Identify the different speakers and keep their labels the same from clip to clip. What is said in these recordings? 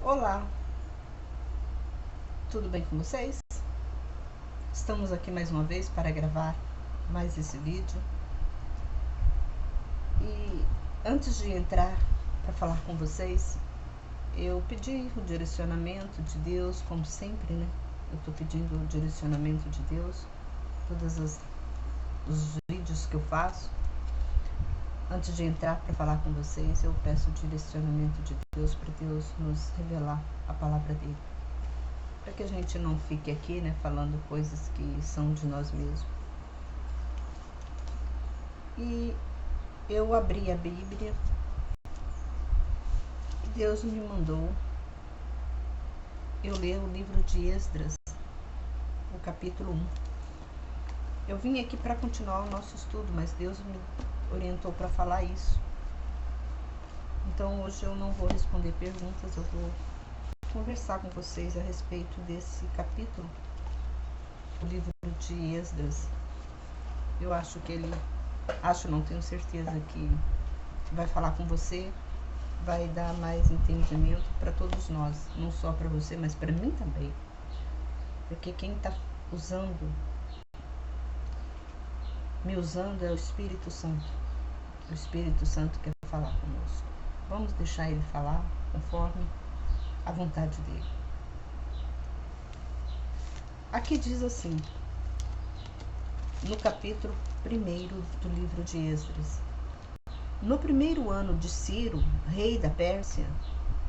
Speaker 1: Olá, tudo bem com vocês? Estamos aqui mais uma vez para gravar mais esse vídeo. E antes de entrar para falar com vocês, eu pedi o direcionamento de Deus, como sempre, né? Eu estou pedindo o direcionamento de Deus, todos os vídeos que eu faço. Antes de entrar para falar com vocês, eu peço o direcionamento de Deus para Deus nos revelar a palavra dele. Para que a gente não fique aqui, né, falando coisas que são de nós mesmos. E eu abri a Bíblia e Deus me mandou eu ler o livro de Esdras, o capítulo 1. Eu vim aqui para continuar o nosso estudo, mas Deus me orientou para falar isso. Então hoje eu não vou responder perguntas, eu vou conversar com vocês a respeito desse capítulo, o livro de Esdras. Eu acho que ele, não tenho certeza que vai falar com você, vai dar mais entendimento para todos nós, não só para você, mas para mim também. Porque quem está me usando é o Espírito Santo. O Espírito Santo quer falar conosco. Vamos deixar ele falar conforme a vontade dele. Aqui diz assim, no capítulo 1 do livro de Esdras: no primeiro ano de Ciro, rei da Pérsia,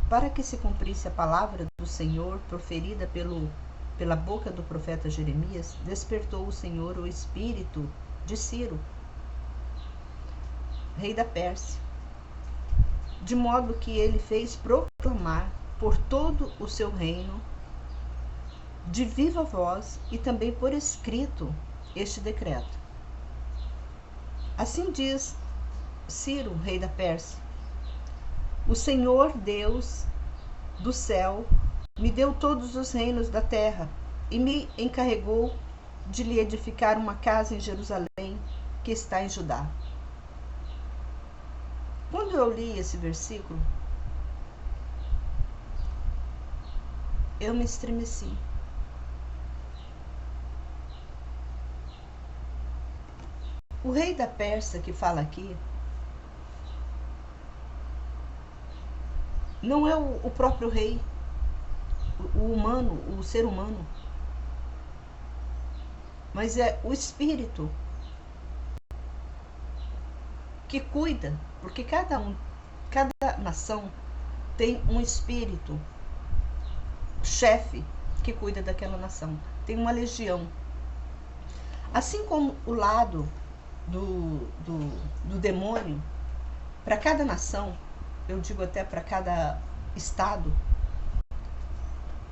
Speaker 1: para que se cumprisse a palavra do Senhor proferida pela boca do profeta Jeremias, despertou o Senhor o espírito de Ciro, rei da Pérsia, de modo que ele fez proclamar por todo o seu reino, de viva voz e também por escrito, este decreto. Assim diz Ciro, rei da Pérsia: o Senhor Deus do céu me deu todos os reinos da terra e me encarregou de lhe edificar uma casa em Jerusalém, que está em Judá. Quando eu li esse versículo, eu me estremeci. O rei da Pérsia que fala aqui não é o próprio rei, o humano, o ser humano, mas é o espírito que cuida, porque cada nação tem um espírito chefe que cuida daquela nação, tem uma legião. Assim como o lado do demônio, para cada nação, eu digo até para cada estado,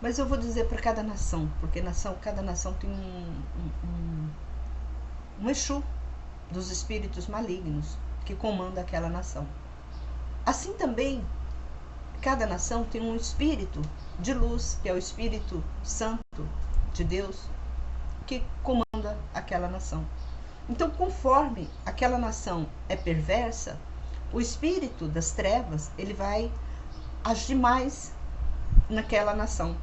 Speaker 1: mas eu vou dizer para cada nação, porque cada nação tem um Exu dos espíritos malignos que comanda aquela nação. Assim também, cada nação tem um espírito de luz, que é o Espírito Santo de Deus, que comanda aquela nação. Então, conforme aquela nação é perversa, o espírito das trevas, ele vai agir mais naquela nação.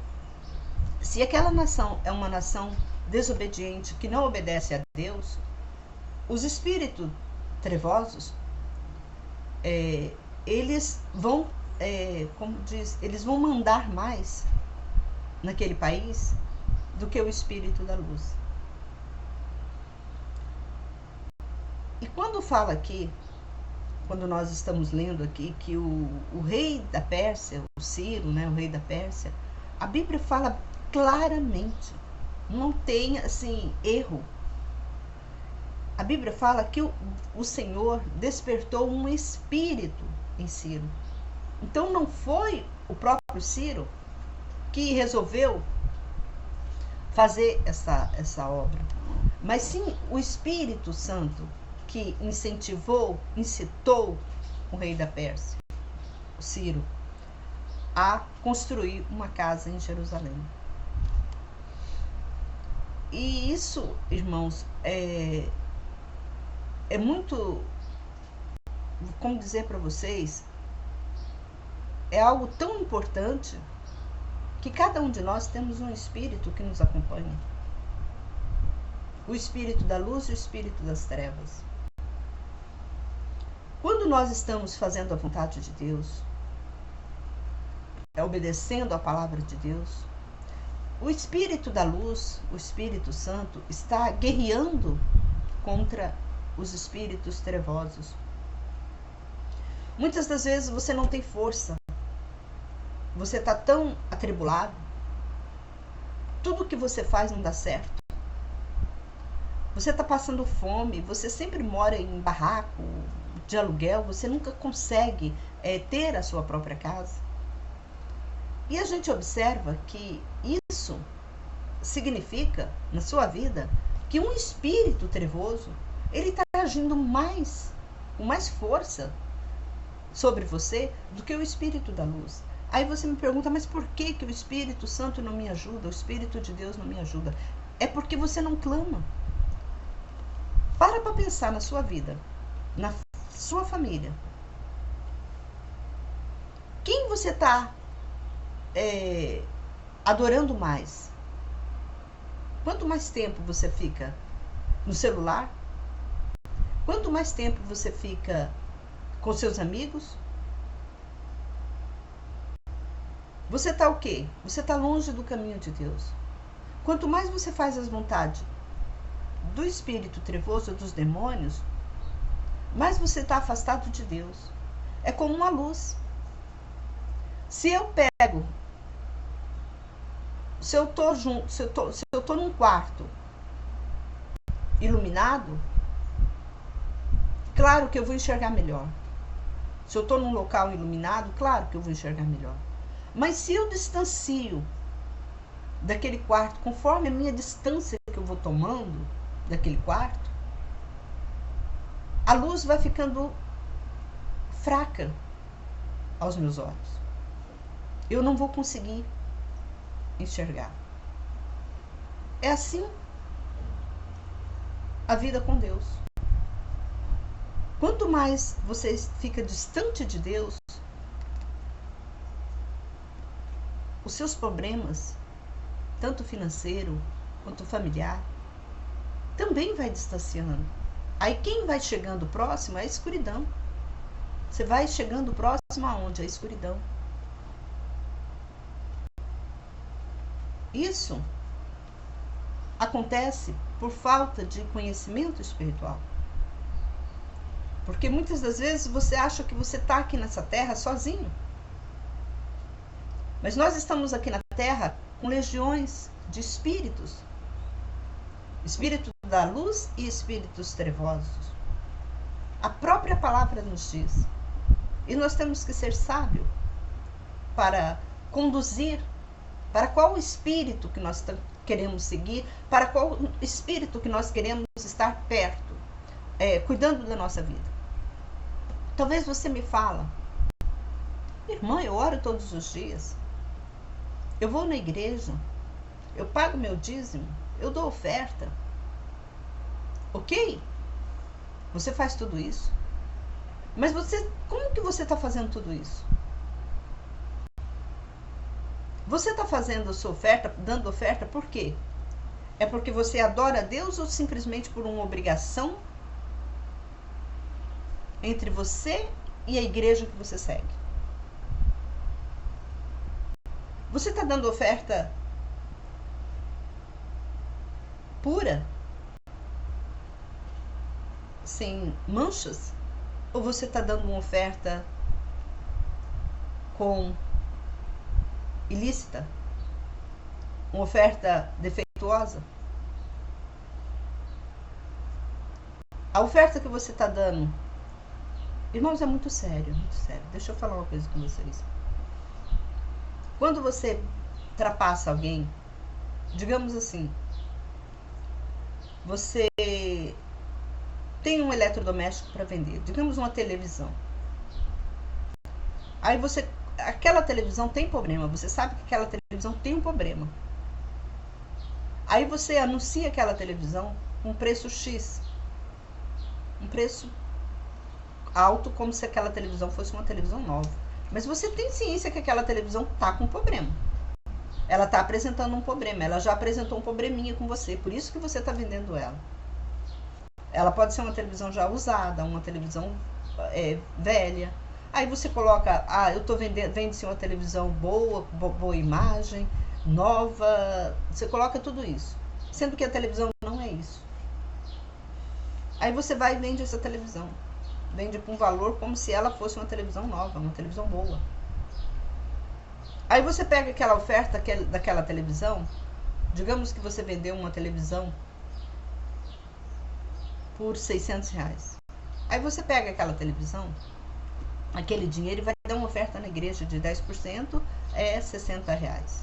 Speaker 1: Se aquela nação é uma nação desobediente, que não obedece a Deus, os espíritos trevosos, eles vão, eles vão mandar mais naquele país do que o espírito da luz. E quando fala aqui, quando nós estamos lendo aqui que o rei da Pérsia, o Ciro, né, o rei da Pérsia, a Bíblia fala claramente, não tem assim erro. A Bíblia fala que o Senhor despertou um espírito em Ciro. Então não foi o próprio Ciro que resolveu fazer essa obra, mas sim o Espírito Santo que incitou o rei da Pérsia, o Ciro, a construir uma casa em Jerusalém. E isso, irmãos, é muito, como dizer para vocês, é algo tão importante, que cada um de nós temos um espírito que nos acompanha. O espírito da luz e o espírito das trevas. Quando nós estamos fazendo a vontade de Deus, obedecendo a palavra de Deus, o espírito da luz, o Espírito Santo, está guerreando contra os espíritos trevosos. Muitas das vezes você não tem força, você está tão atribulado, tudo que você faz não dá certo, você está passando fome, você sempre mora em barraco de aluguel, você nunca consegue ter a sua própria casa. E a gente observa que isso significa, na sua vida, que um espírito trevoso, ele está agindo com mais força sobre você do que o espírito da luz. Aí você me pergunta, mas por que o Espírito Santo não me ajuda? O Espírito de Deus não me ajuda? É porque você não clama. Para pensar na sua vida, na sua família. Quem você está adorando mais? Quanto mais tempo você fica no celular? Quanto mais tempo você fica com seus amigos? Você está o quê? Você está longe do caminho de Deus. Quanto mais você faz as vontades do espírito trevoso, dos demônios, mais você está afastado de Deus. É como uma luz. Se eu pego, se eu estou num quarto iluminado, claro que eu vou enxergar melhor. Se eu estou num local iluminado, claro que eu vou enxergar melhor. Mas se eu distancio daquele quarto, conforme a minha distância que eu vou tomando daquele quarto, a luz vai ficando fraca aos meus olhos. Eu não vou conseguir enxergar. É assim a vida com Deus. Quanto mais você fica distante de Deus, os seus problemas, tanto financeiro quanto familiar, também vai distanciando. Aí quem vai chegando próximo é a escuridão. Você vai chegando próximo aonde? A escuridão. Isso acontece por falta de conhecimento espiritual. Porque muitas das vezes você acha que você está aqui nessa terra sozinho. Mas nós estamos aqui na terra com legiões de espíritos. Espírito da luz e espíritos trevosos. A própria palavra nos diz. E nós temos que ser sábios para conduzir para qual espírito que nós queremos seguir, para qual espírito que nós queremos estar perto, cuidando da nossa vida. Talvez você me fala, irmã, eu oro todos os dias, eu vou na igreja, eu pago meu dízimo, eu dou oferta. Ok? Você faz tudo isso. Mas como que você está fazendo tudo isso? Você está fazendo a sua oferta, dando oferta por quê? É porque você adora a Deus ou simplesmente por uma obrigação entre você e a igreja que você segue? Você está dando oferta pura? Sem manchas? Ou você está dando uma oferta com ilícita? Uma oferta defeituosa? A oferta que você está dando, irmãos, é muito sério, muito sério. Deixa eu falar uma coisa com vocês. Quando você ultrapassa alguém, digamos assim, você tem um eletrodoméstico para vender, digamos uma televisão. Aí aquela televisão tem problema, você sabe que aquela televisão tem um problema. Aí você anuncia aquela televisão com um preço X, um preço alto, como se aquela televisão fosse uma televisão nova. Mas você tem ciência que aquela televisão está com problema. Ela está apresentando um problema, ela já apresentou um probleminha com você, por isso que você está vendendo ela. Ela pode ser uma televisão já usada, uma televisão velha. Aí você coloca, eu estou vende-se uma televisão boa imagem, nova. Você coloca tudo isso, sendo que a televisão não é isso. Aí você vai e vende essa televisão. Vende com valor como se ela fosse uma televisão nova, uma televisão boa. Aí você pega aquela oferta daquela televisão, digamos que você vendeu uma televisão por R$600. Aí você pega aquela televisão, aquele dinheiro e vai dar uma oferta na igreja de 10%, é R$60.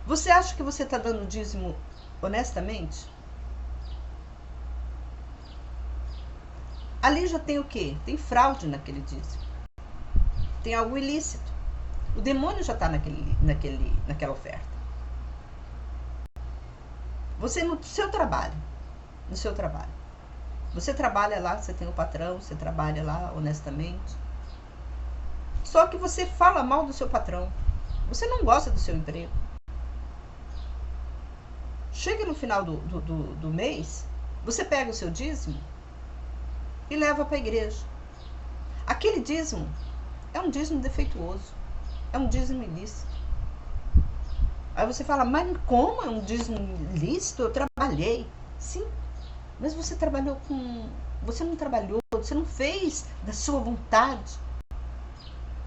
Speaker 1: Você acha que você está dando dízimo honestamente? Ali já tem o quê? Tem fraude naquele dízimo. Tem algo ilícito. O demônio já está naquela oferta. Você no seu trabalho, você trabalha lá, você tem o patrão, você trabalha lá honestamente. Só que você fala mal do seu patrão. Você não gosta do seu emprego. Chega no final do mês, você pega o seu dízimo e leva para a igreja. Aquele dízimo é um dízimo defeituoso, é um dízimo ilícito. Aí você fala, mas como é um dízimo ilícito? Eu trabalhei. Sim, mas você trabalhou com... Você não trabalhou, você não fez da sua vontade.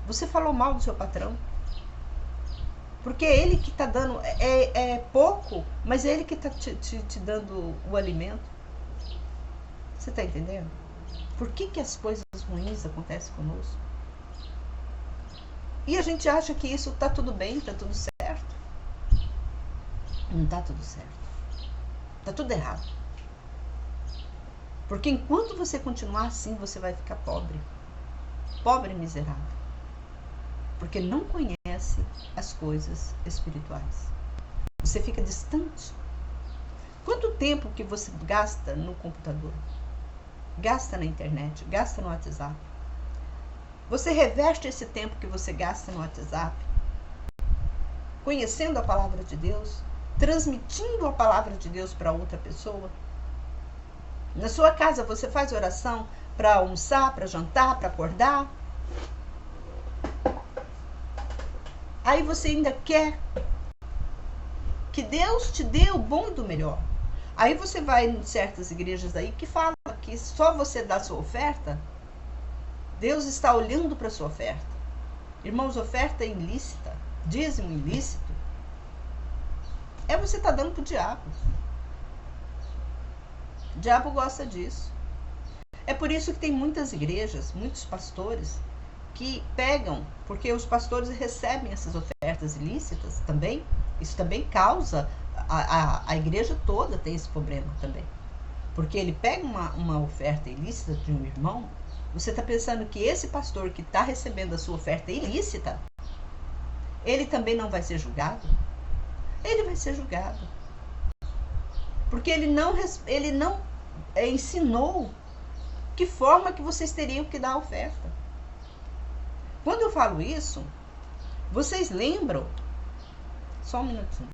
Speaker 1: Você falou mal do seu patrão. Porque é ele que está dando... É pouco, mas é ele que está te dando o alimento. Você está entendendo? Por que as coisas ruins acontecem conosco? E a gente acha que isso está tudo bem, está tudo certo. Não está tudo certo. Está tudo errado. Porque enquanto você continuar assim, você vai ficar pobre. Pobre e miserável. Porque não conhece as coisas espirituais. Você fica distante. Quanto tempo que você gasta no computador? Gasta na internet, gasta no WhatsApp. Você reveste esse tempo que você gasta no WhatsApp, conhecendo a palavra de Deus, transmitindo a palavra de Deus para outra pessoa. Na sua casa você faz oração para almoçar, para jantar, para acordar. Aí você ainda quer que Deus te dê o bom e do melhor. Aí você vai em certas igrejas aí que falam que só você dá sua oferta, Deus está olhando para a sua oferta. Irmãos, oferta ilícita, dízimo ilícito, você está dando para o diabo. O diabo gosta disso. É por isso que tem muitas igrejas, muitos pastores, que pegam, porque os pastores recebem essas ofertas ilícitas também. Isso também causa, a igreja toda tem esse problema também. Porque ele pega uma oferta ilícita de um irmão. Você está pensando que esse pastor que está recebendo a sua oferta ilícita, ele também não vai ser julgado? Ele vai ser julgado. Porque ele não ensinou que forma que vocês teriam que dar a oferta. Quando eu falo isso, vocês lembram? Só um minutinho.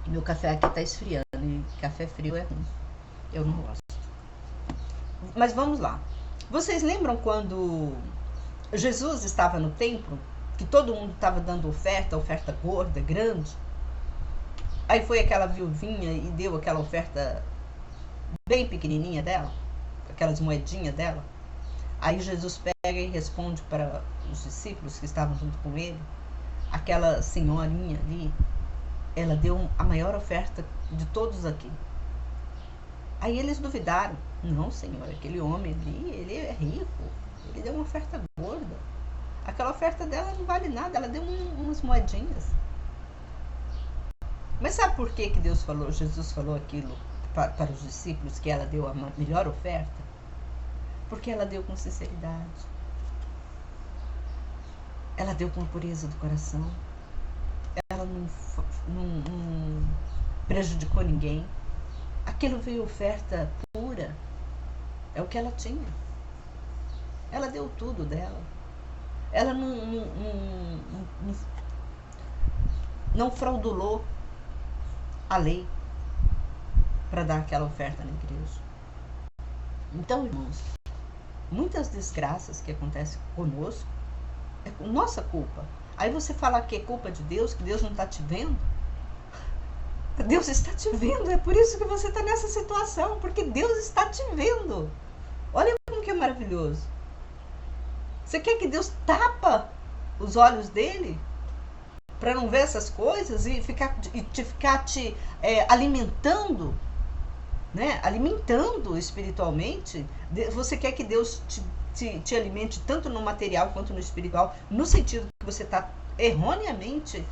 Speaker 1: Meu café aqui está esfriando e café frio é ruim. Eu não gosto. Mas vamos lá. Vocês lembram quando Jesus estava no templo, que todo mundo estava dando oferta gorda, grande? Aí foi aquela viuvinha e deu aquela oferta bem pequenininha dela, aquelas moedinhas dela. Aí Jesus pega e responde para os discípulos que estavam junto com ele. Aquela senhorinha ali, ela deu a maior oferta de todos aqui. Aí eles duvidaram. Não, Senhor, aquele homem ali, ele é rico. Ele deu uma oferta gorda. Aquela oferta dela não vale nada, ela deu umas moedinhas. Mas sabe por que Jesus falou aquilo para os discípulos, que ela deu a melhor oferta? Porque ela deu com sinceridade. Ela deu com pureza do coração. Ela não prejudicou ninguém. Aquilo veio oferta pura. É o que ela tinha. Ela deu tudo dela. ela não fraudulou a lei para dar aquela oferta na igreja. Então, irmãos, muitas desgraças que acontecem conosco é nossa culpa. Aí você fala que é culpa de Deus, que Deus não está te vendo. Deus está te vendo, é por isso que você está nessa situação, porque Deus está te vendo. Olha como que é maravilhoso. Você quer que Deus tapa os olhos dele para não ver essas coisas e ficar te alimentando, né? Alimentando espiritualmente. Você quer que Deus te alimente tanto no material quanto no espiritual, no sentido que você está erroneamente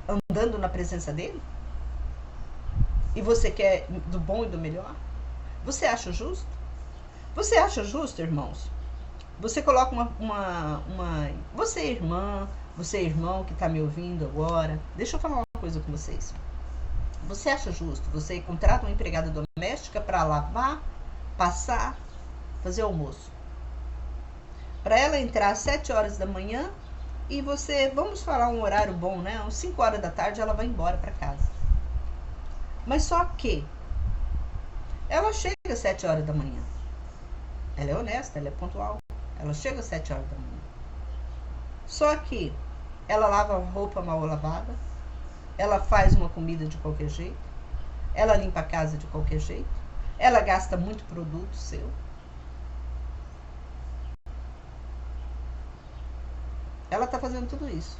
Speaker 1: andando na presença dele? E você quer do bom e do melhor? Você acha justo? Você acha justo, irmãos? Você coloca você irmã, você irmão que está me ouvindo agora, deixa eu falar uma coisa com vocês. Você acha justo? Você contrata uma empregada doméstica para lavar, passar, fazer almoço. Para ela entrar às 7 horas da manhã e você, vamos falar um horário bom, né? Às 5 horas da tarde ela vai embora para casa. Mas só que ela chega às 7 horas da manhã. Ela é honesta, ela é pontual. Ela chega às 7 horas da manhã. Só que ela lava roupa mal lavada, ela faz uma comida de qualquer jeito, ela limpa a casa de qualquer jeito, ela gasta muito produto seu. Ela está fazendo tudo isso.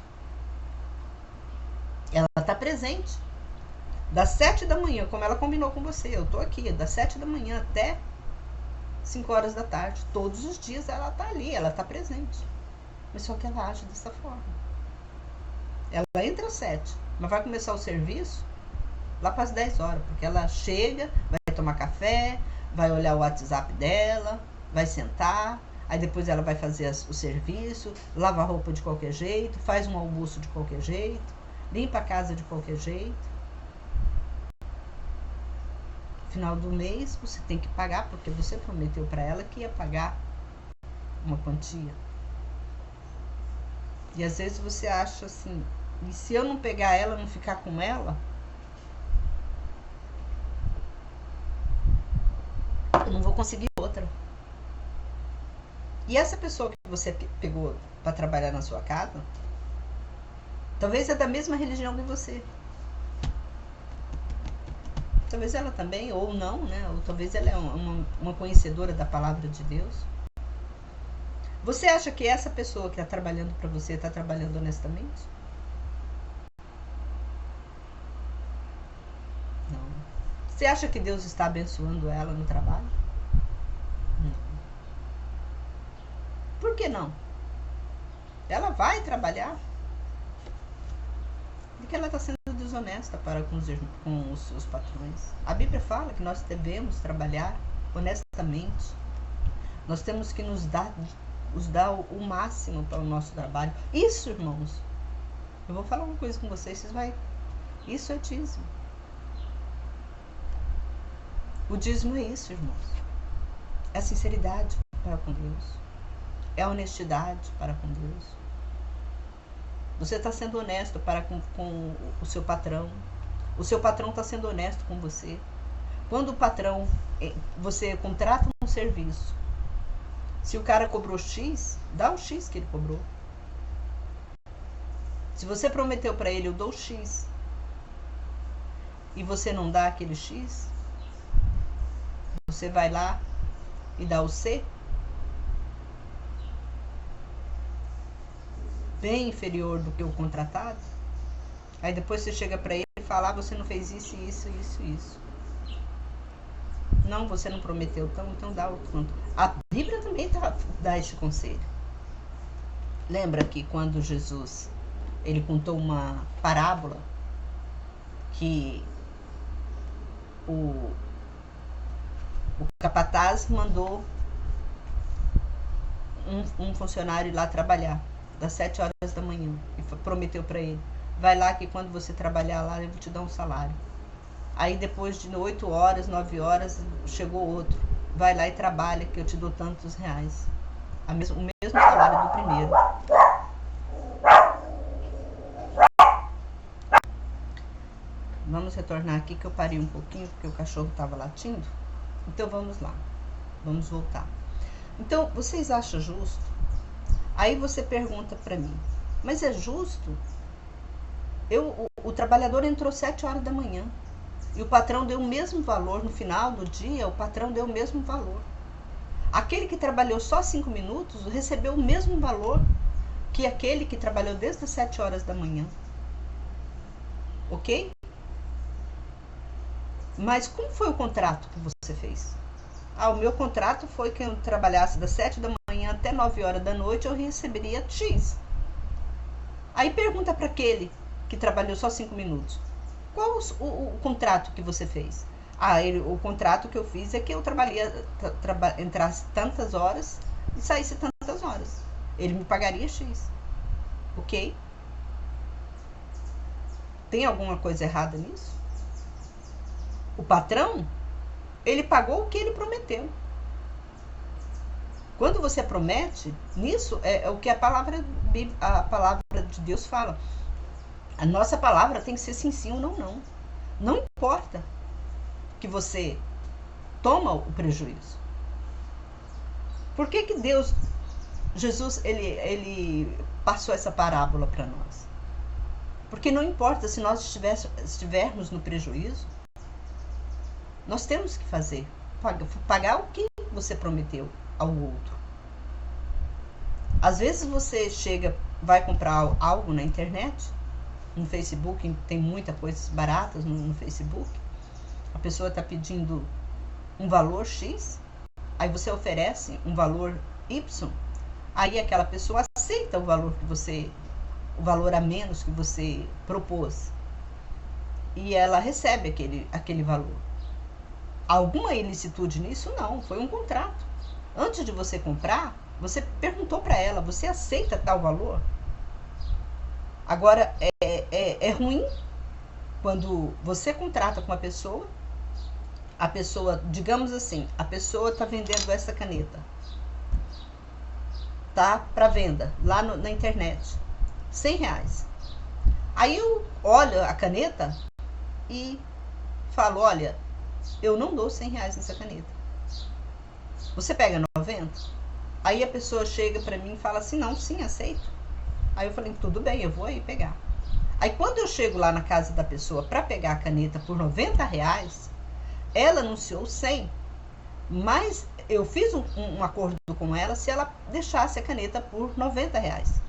Speaker 1: Ela está presente. Das 7 da manhã, como ela combinou com você, eu estou aqui, das 7 da manhã até 5 horas da tarde. Todos os dias ela está ali, ela está presente. Mas só que ela age dessa forma. Ela entra às 7, mas vai começar o serviço lá para as 10 horas, porque ela chega, vai tomar café, vai olhar o WhatsApp dela, vai sentar, aí depois ela vai fazer o serviço, lava a roupa de qualquer jeito, faz um almoço de qualquer jeito, limpa a casa de qualquer jeito. Final do mês você tem que pagar, porque você prometeu para ela que ia pagar uma quantia. E às vezes você acha assim, e se eu não pegar ela, não ficar com ela, eu não vou conseguir outra. E essa pessoa que você pegou para trabalhar na sua casa, talvez é da mesma religião que você. Talvez ela também, ou não, né? Ou talvez ela é uma conhecedora da palavra de Deus. Você acha que essa pessoa que está trabalhando para você está trabalhando honestamente? Não. Você acha que Deus está abençoando ela no trabalho? Não. Por que não? Ela vai trabalhar porque ela está sendo desonesta para com os seus patrões. A Bíblia fala que nós devemos trabalhar honestamente. Nós temos que nos dar o máximo para o nosso trabalho. Isso, irmãos, eu vou falar uma coisa com vocês, isso é dízimo. O dízimo é isso, irmãos. É a sinceridade para com Deus. É a honestidade para com Deus. Você está sendo honesto para com o seu patrão. O seu patrão está sendo honesto com você. Quando o patrão, você contrata um serviço, se o cara cobrou X, dá o X que ele cobrou. Se você prometeu para ele, eu dou X, e você não dá aquele X, você vai lá e dá o C, bem inferior do que o contratado. Aí depois você chega para ele e fala, você não fez isso, isso, isso, isso. Não, você não prometeu, então dá o quanto. A Bíblia também dá este conselho. Lembra que quando Jesus, ele contou uma parábola que o capataz mandou um funcionário ir lá trabalhar das 7 horas da manhã e prometeu para ele, vai lá que quando você trabalhar lá eu vou te dar um salário. Aí depois de 8 horas, 9 horas, chegou outro, vai lá e trabalha que eu te dou tantos reais. O mesmo mesmo salário do primeiro. Vamos retornar aqui que eu parei um pouquinho porque o cachorro estava latindo. Então vamos lá, vamos voltar. Então, vocês acham justo? Aí você pergunta para mim, mas é justo? O trabalhador entrou 7 horas da manhã e o patrão deu o mesmo valor no final do dia, o patrão deu o mesmo valor. Aquele que trabalhou só 5 minutos recebeu o mesmo valor que aquele que trabalhou desde as 7 horas da manhã. Ok? Mas como foi o contrato que você fez? O meu contrato foi que eu trabalhasse das 7 da manhã até 9 horas da noite, eu receberia X. Aí pergunta para aquele que trabalhou só 5 minutos. Qual o contrato que você fez? O contrato que eu fiz é que eu entrasse tantas horas e saísse tantas horas. Ele me pagaria X. Ok? Tem alguma coisa errada nisso? O patrão, ele pagou o que ele prometeu. Quando você promete, nisso é o que a palavra de Deus fala. A nossa palavra tem que ser sim, sim ou não, não. Não importa que você toma o prejuízo. Por que Deus, Jesus, ele passou essa parábola para nós? Porque não importa se nós estivermos no prejuízo, nós temos que fazer, pagar o que você prometeu ao outro. Às vezes você vai comprar algo na internet, no Facebook, tem muitas coisas baratas no Facebook, a pessoa está pedindo um valor X, aí você oferece um valor Y, aí aquela pessoa aceita o valor a menos que você propôs, e ela recebe aquele valor. Alguma ilicitude nisso? Não, foi um contrato. Antes de você comprar, você perguntou para ela, você aceita tal valor? Agora, é ruim quando você contrata com uma pessoa, a pessoa, digamos assim, a pessoa está vendendo essa caneta, tá para venda lá na internet, R$100. Aí eu olho a caneta e falo, olha, eu não dou R$100 nessa caneta. Você pega 90? Aí a pessoa chega para mim e fala assim, não, sim, aceito. Aí eu falei, tudo bem, eu vou aí pegar. Aí quando eu chego lá na casa da pessoa para pegar a caneta por R$90, ela anunciou 100, mas eu fiz um acordo com ela se ela deixasse a caneta por R$90.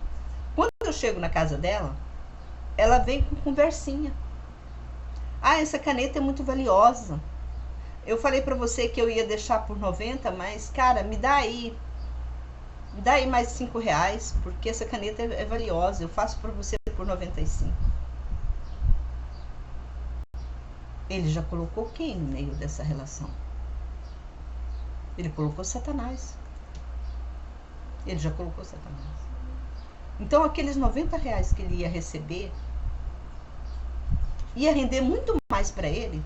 Speaker 1: Quando eu chego na casa dela, ela vem com conversinha. Essa caneta é muito valiosa. Eu falei para você que eu ia deixar por 90, mas, cara, me dá aí mais R$5, porque essa caneta é valiosa. Eu faço para você por 95. Ele já colocou quem no meio dessa relação? Ele colocou Satanás. Ele já colocou Satanás. Então, aqueles R$90 que ele ia receber ia render muito mais para ele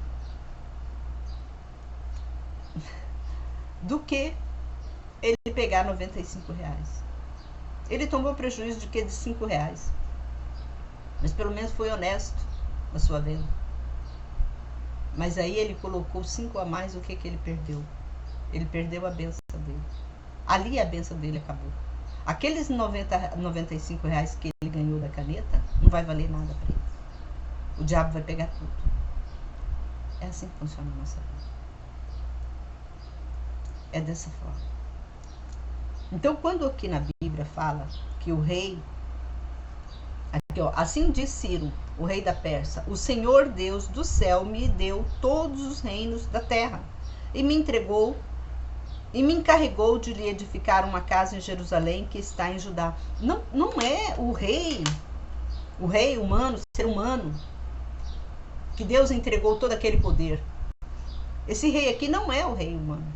Speaker 1: do que ele pegar R$95. Ele tomou prejuízo de quê? De R$5. Mas pelo menos foi honesto na sua venda. Mas aí ele colocou 5 a mais, o que ele perdeu? Ele perdeu a bênção dele. Ali a bênção dele acabou. Aqueles R$95 que ele ganhou da caneta não vai valer nada para ele. O diabo vai pegar tudo. É assim que funciona a nossa vida. É dessa forma. Então, quando aqui na Bíblia fala que o rei, aqui, ó, assim diz Ciro, o rei da Pérsia, o Senhor Deus do céu me deu todos os reinos da terra e me entregou e me encarregou de lhe edificar uma casa em Jerusalém que está em Judá. Não é o rei humano, ser humano, que Deus entregou todo aquele poder. Esse rei aqui não é o rei humano.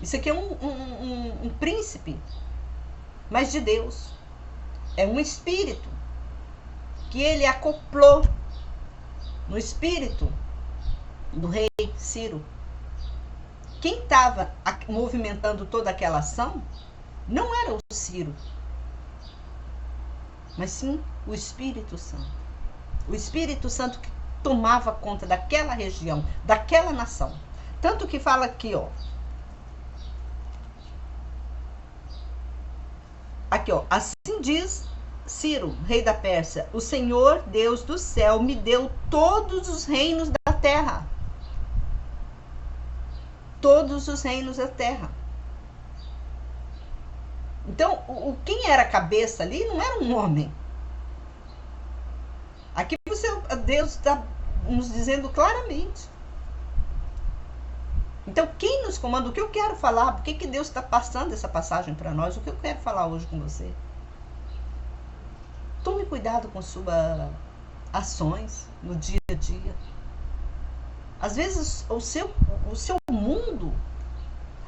Speaker 1: Isso aqui é um príncipe, mas de Deus. É um espírito que ele acoplou no espírito do rei Ciro. Quem estava movimentando toda aquela ação Não era o Ciro, mas sim o Espírito Santo. O Espírito Santo que tomava conta daquela região, daquela nação. Tanto que fala aqui, ó. Aqui, ó. Assim diz Ciro, rei da Pérsia: o Senhor Deus do céu me deu todos os reinos da terra. Todos os reinos da terra. Então, quem era a cabeça ali não era um homem. Aqui Deus está nos dizendo claramente. Então, quem nos comanda? O que eu quero falar? Por que Deus está passando essa passagem para nós? O que eu quero falar hoje com você? Tome cuidado com suas ações no dia a dia. Às vezes, o seu mundo,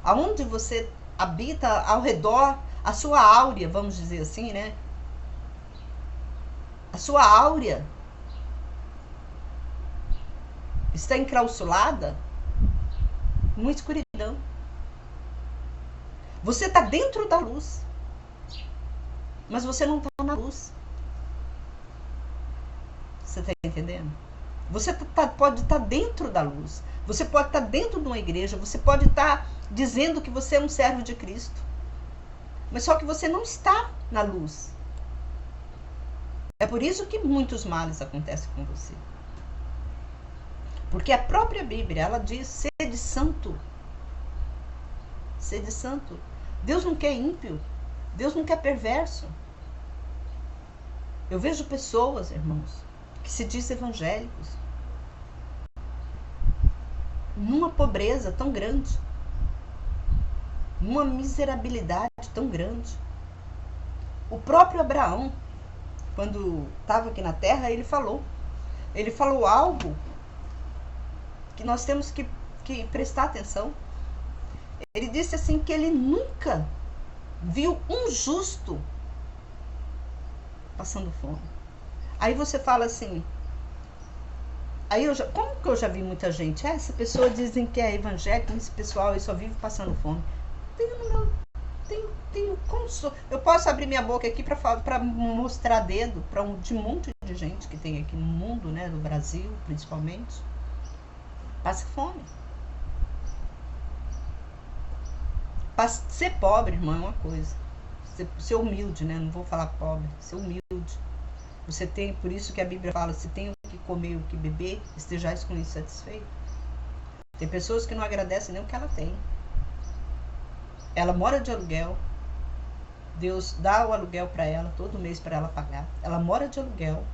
Speaker 1: aonde você habita, ao redor, a sua áurea, vamos dizer assim, né? A sua áurea está encrausulada numa escuridão. Você está dentro da luz, mas você não está na luz. Você está entendendo? Você pode estar dentro da luz. Você pode estar dentro de uma igreja. Você pode estar dizendo que você é um servo de Cristo. Mas só que você não está na luz. É por isso que muitos males acontecem com você. Porque a própria Bíblia, ela diz: sede santo. Sede santo. Deus não quer ímpio. Deus não quer perverso. Eu vejo pessoas, irmãos, que se dizem evangélicos, numa pobreza tão grande, numa miserabilidade tão grande. O próprio Abraão, quando estava aqui na terra, ele falou algo que nós temos que prestar atenção. Ele disse assim que ele nunca viu um justo passando fome. Aí você fala assim, como que eu já vi muita gente? Essa pessoa dizem que é evangélica, esse pessoal aí só vive passando fome. Eu posso abrir minha boca aqui para mostrar dedo para de um monte de gente que tem aqui no mundo, né, no Brasil principalmente, passa fome. Ser pobre, irmão, é uma coisa. Ser humilde, né? Não vou falar pobre, ser humilde. Você tem, por isso que a Bíblia fala: se tem o que comer, o que beber, estejais com isso satisfeito. Tem pessoas que não agradecem nem o que ela tem. Ela mora de aluguel. Deus dá o aluguel para ela, todo mês para ela pagar. Ela mora de aluguel.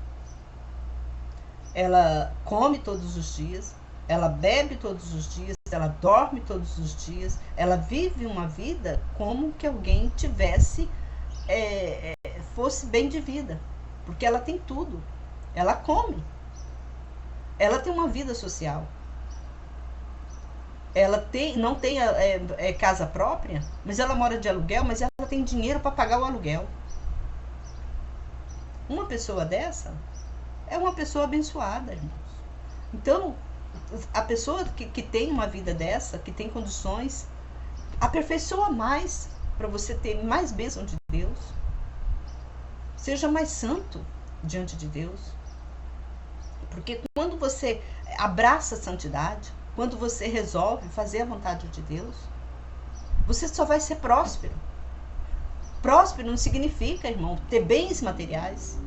Speaker 1: Ela come todos os dias. Ela bebe todos os dias. Ela dorme todos os dias. Ela vive uma vida como que alguém tivesse, fosse bem de vida. Porque ela tem tudo. Ela come. Ela tem uma vida social. Ela não tem casa própria, mas ela mora de aluguel, mas ela tem dinheiro para pagar o aluguel. Uma pessoa dessa é uma pessoa abençoada, irmãos. Então, a pessoa que tem uma vida dessa, que tem condições, aperfeiçoa mais para você ter mais bênção de Deus. Seja mais santo diante de Deus. Porque quando você abraça a santidade, quando você resolve fazer a vontade de Deus, você só vai ser próspero. Próspero não significa, irmão, ter bens materiais,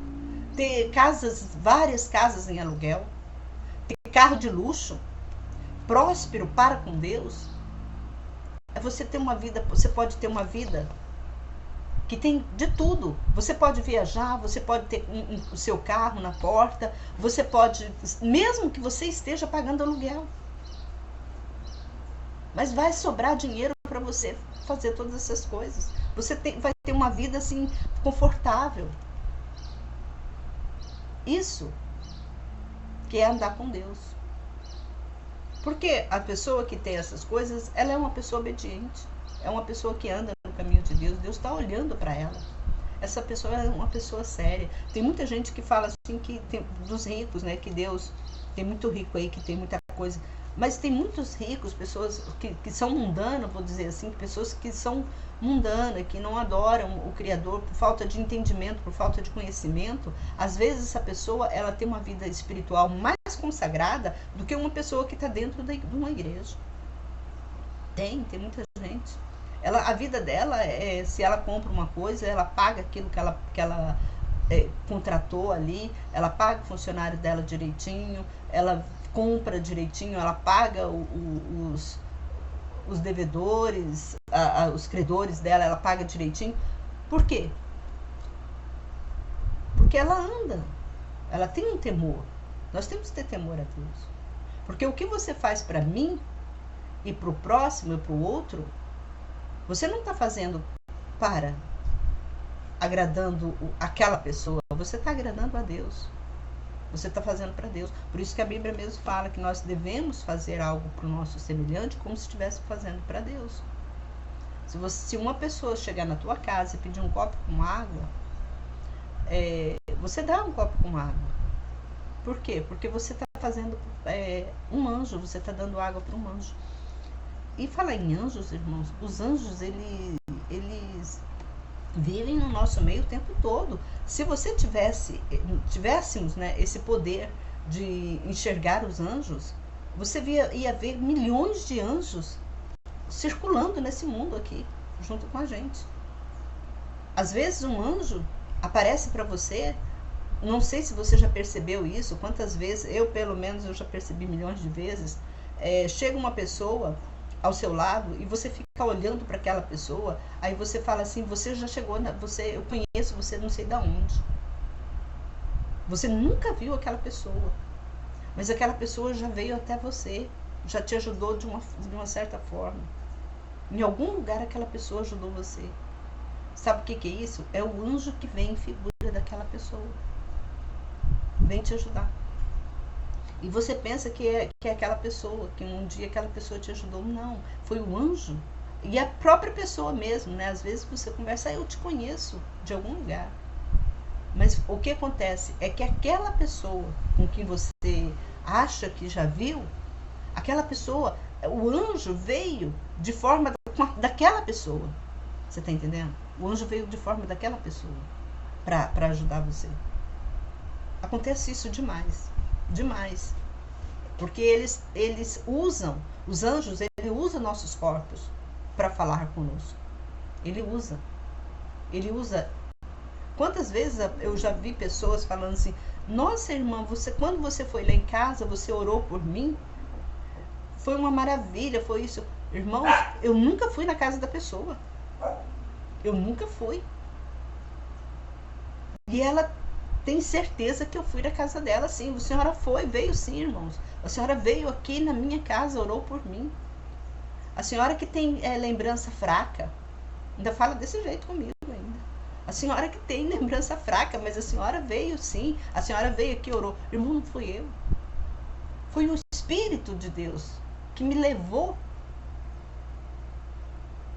Speaker 1: ter casas, várias casas em aluguel, ter carro de luxo. Próspero para com Deus é você ter uma vida, você pode ter uma vida que tem de tudo. Você pode viajar, você pode ter o seu carro na porta, você pode, mesmo que você esteja pagando aluguel. Mas vai sobrar dinheiro para você fazer todas essas coisas. Você vai ter uma vida assim, confortável. Isso que é andar com Deus. Porque a pessoa que tem essas coisas, ela é uma pessoa obediente. É uma pessoa que anda no caminho de Deus. Deus está olhando para ela. Essa pessoa é uma pessoa séria. Tem muita gente que fala assim, que tem, dos ricos, né? Que Deus tem muito rico aí, que tem muita coisa. Mas tem muitos ricos, pessoas que são mundanas, vou dizer assim, pessoas que são mundanas, que não adoram o Criador por falta de entendimento, por falta de conhecimento. Às vezes essa pessoa ela tem uma vida espiritual mais consagrada do que uma pessoa que está dentro de uma igreja. Tem muita gente. A vida dela, se ela compra uma coisa, ela paga aquilo que ela contratou ali, ela paga o funcionário dela direitinho, ela compra direitinho, ela paga os devedores, os credores dela, ela paga direitinho. Por quê? Porque ela anda, ela tem um temor. Nós temos que ter temor a Deus. Porque o que você faz para mim e para o próximo e para o outro, você não está fazendo para agradando aquela pessoa, você está agradando a Deus. Você está fazendo para Deus. Por isso que a Bíblia mesmo fala que nós devemos fazer algo para o nosso semelhante como se estivesse fazendo para Deus. Se uma pessoa chegar na tua casa e pedir um copo com água, você dá um copo com água. Por quê? Porque você está fazendo um anjo, você está dando água para um anjo. E falar em anjos, irmãos, os anjos, eles vivem no nosso meio o tempo todo. Se você tivéssemos, né, esse poder de enxergar os anjos, você ia ver milhões de anjos circulando nesse mundo aqui, junto com a gente. Às vezes um anjo aparece para você, não sei se você já percebeu isso, quantas vezes, pelo menos eu já percebi milhões de vezes, chega uma pessoa ao seu lado e você fica olhando para aquela pessoa, aí você fala assim, você já chegou, eu conheço você não sei de onde. Você nunca viu aquela pessoa, mas aquela pessoa já veio até você, já te ajudou de uma certa forma. Em algum lugar aquela pessoa ajudou você. Sabe o que é isso? É o anjo que vem em figura daquela pessoa. Vem te ajudar. E você pensa que é aquela pessoa, que um dia aquela pessoa te ajudou. Não, foi o anjo. E a própria pessoa mesmo, né? Às vezes você conversa, eu te conheço de algum lugar. Mas o que acontece é que aquela pessoa com quem você acha que já viu, aquela pessoa, o anjo veio de forma daquela pessoa. Você está entendendo? O anjo veio de forma daquela pessoa para ajudar você. Acontece isso demais. Demais. Porque eles usam, os anjos, ele usa nossos corpos para falar conosco. Ele usa. Quantas vezes eu já vi pessoas falando assim, nossa irmã, quando você foi lá em casa, você orou por mim? Foi uma maravilha, foi isso. Irmãos, eu nunca fui na casa da pessoa. Eu nunca fui. E ela tem certeza que eu fui na casa dela, sim. A senhora veio sim, irmãos. A senhora veio aqui na minha casa, orou por mim. A senhora que tem lembrança fraca, ainda fala desse jeito comigo ainda. A senhora que tem lembrança fraca, mas a senhora veio sim. A senhora veio aqui, orou. Irmão, não fui eu. Foi o Espírito de Deus que me levou,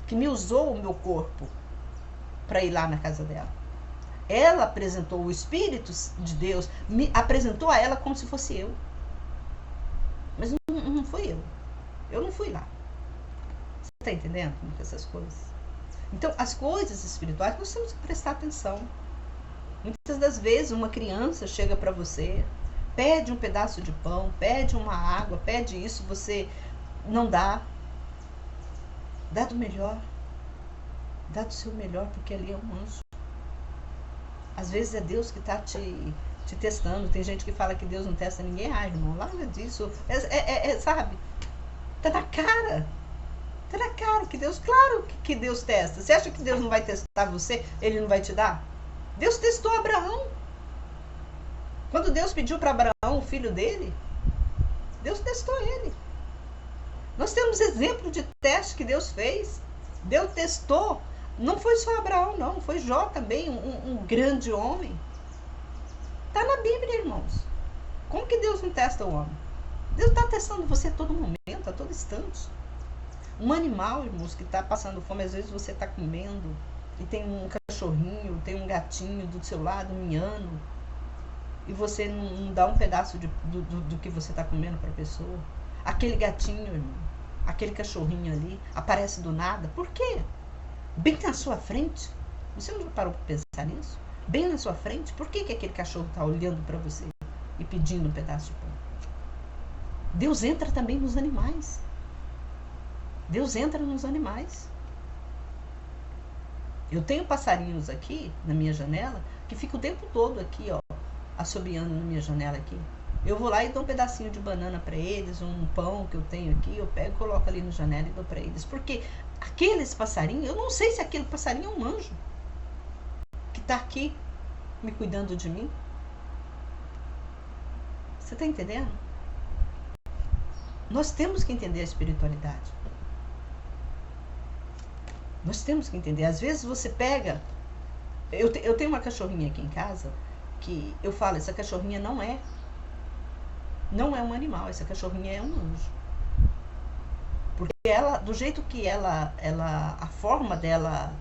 Speaker 1: que me usou o meu corpo para ir lá na casa dela. Ela apresentou o Espírito de Deus, me apresentou a ela como se fosse eu. Mas não fui eu. Eu não fui lá. Você está entendendo como que essas coisas? Então, as coisas espirituais, nós temos que prestar atenção. Muitas das vezes, uma criança chega para você, pede um pedaço de pão, pede uma água, pede isso, você não dá. Dá do melhor. Dá do seu melhor, porque ali é um anjo. Às vezes é Deus que está te testando. Tem gente que fala que Deus não testa ninguém. Ah, irmão, larga disso. Sabe? Tá na cara. Tá na cara que Deus, claro que Deus testa. Você acha que Deus não vai testar você? Ele não vai te dar? Deus testou Abraão. Quando Deus pediu para Abraão o filho dele, Deus testou ele. Nós temos exemplo de teste que Deus fez. Deus testou. Não foi só Abraão, não. Foi Jó também, um grande homem. Está na Bíblia, irmãos. Como que Deus não testa o homem? Deus está testando você a todo momento, a todo instante. Um animal, irmãos, que está passando fome, às vezes você está comendo e tem um cachorrinho, tem um gatinho do seu lado, miando, e você não dá um pedaço do que você está comendo para a pessoa. aquele gatinho, irmão, aquele cachorrinho ali, aparece do nada. Por quê? Bem na sua frente. Você não parou para pensar nisso? Bem na sua frente, por que aquele cachorro está olhando para você e pedindo um pedaço de pão? Deus entra também nos animais. Deus entra nos animais. Eu tenho passarinhos aqui na minha janela que ficam o tempo todo aqui, ó, assobiando na minha janela aqui. Eu vou lá e dou um pedacinho de banana para eles, um pão que eu tenho aqui, eu pego, coloco ali na janela e dou para eles. Porque aqueles passarinhos, eu não sei se aquele passarinho é um anjo que está aqui me cuidando de mim. Você está entendendo? Nós temos que entender a espiritualidade. Nós temos que entender. Às vezes você pega... Eu tenho uma cachorrinha aqui em casa que eu falo, essa cachorrinha não é um animal, essa cachorrinha é um anjo. Porque ela, do jeito que ela a forma dela,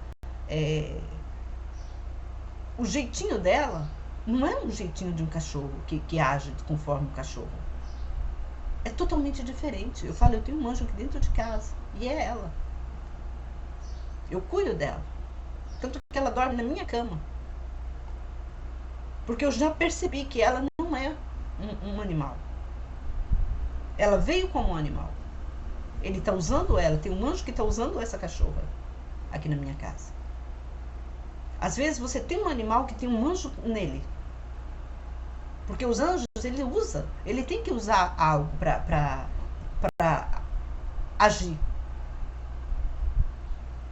Speaker 1: o jeitinho dela, não é um jeitinho de um cachorro que age conforme um cachorro. É totalmente diferente. Eu falo, eu tenho um anjo aqui dentro de casa, e é ela. Eu cuido dela. Tanto que ela dorme na minha cama. Porque eu já percebi que ela não é um animal. Ela veio como um animal. Ele está usando ela. Tem um anjo que está usando essa cachorra aqui na minha casa. Às vezes você tem um animal que tem um anjo nele. Porque os anjos, ele usa. Ele tem que usar algo para agir.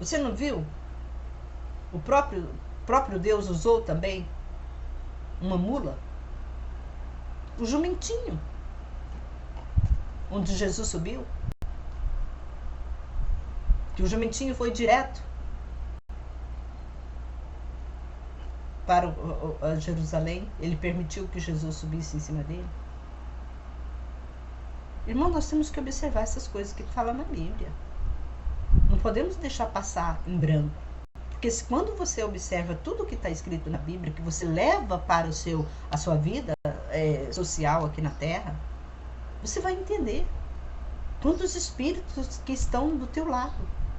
Speaker 1: Você não viu? O próprio Deus usou também uma mula. O jumentinho. Onde Jesus subiu. Que o jumentinho foi direto para Jerusalém. Ele permitiu que Jesus subisse em cima dele. Irmão, nós temos que observar essas coisas que fala na Bíblia. Não podemos deixar passar em branco. Porque quando você observa tudo que está escrito na Bíblia, que você leva para a sua vida social aqui na Terra, você vai entender quantos espíritos que estão do teu lado,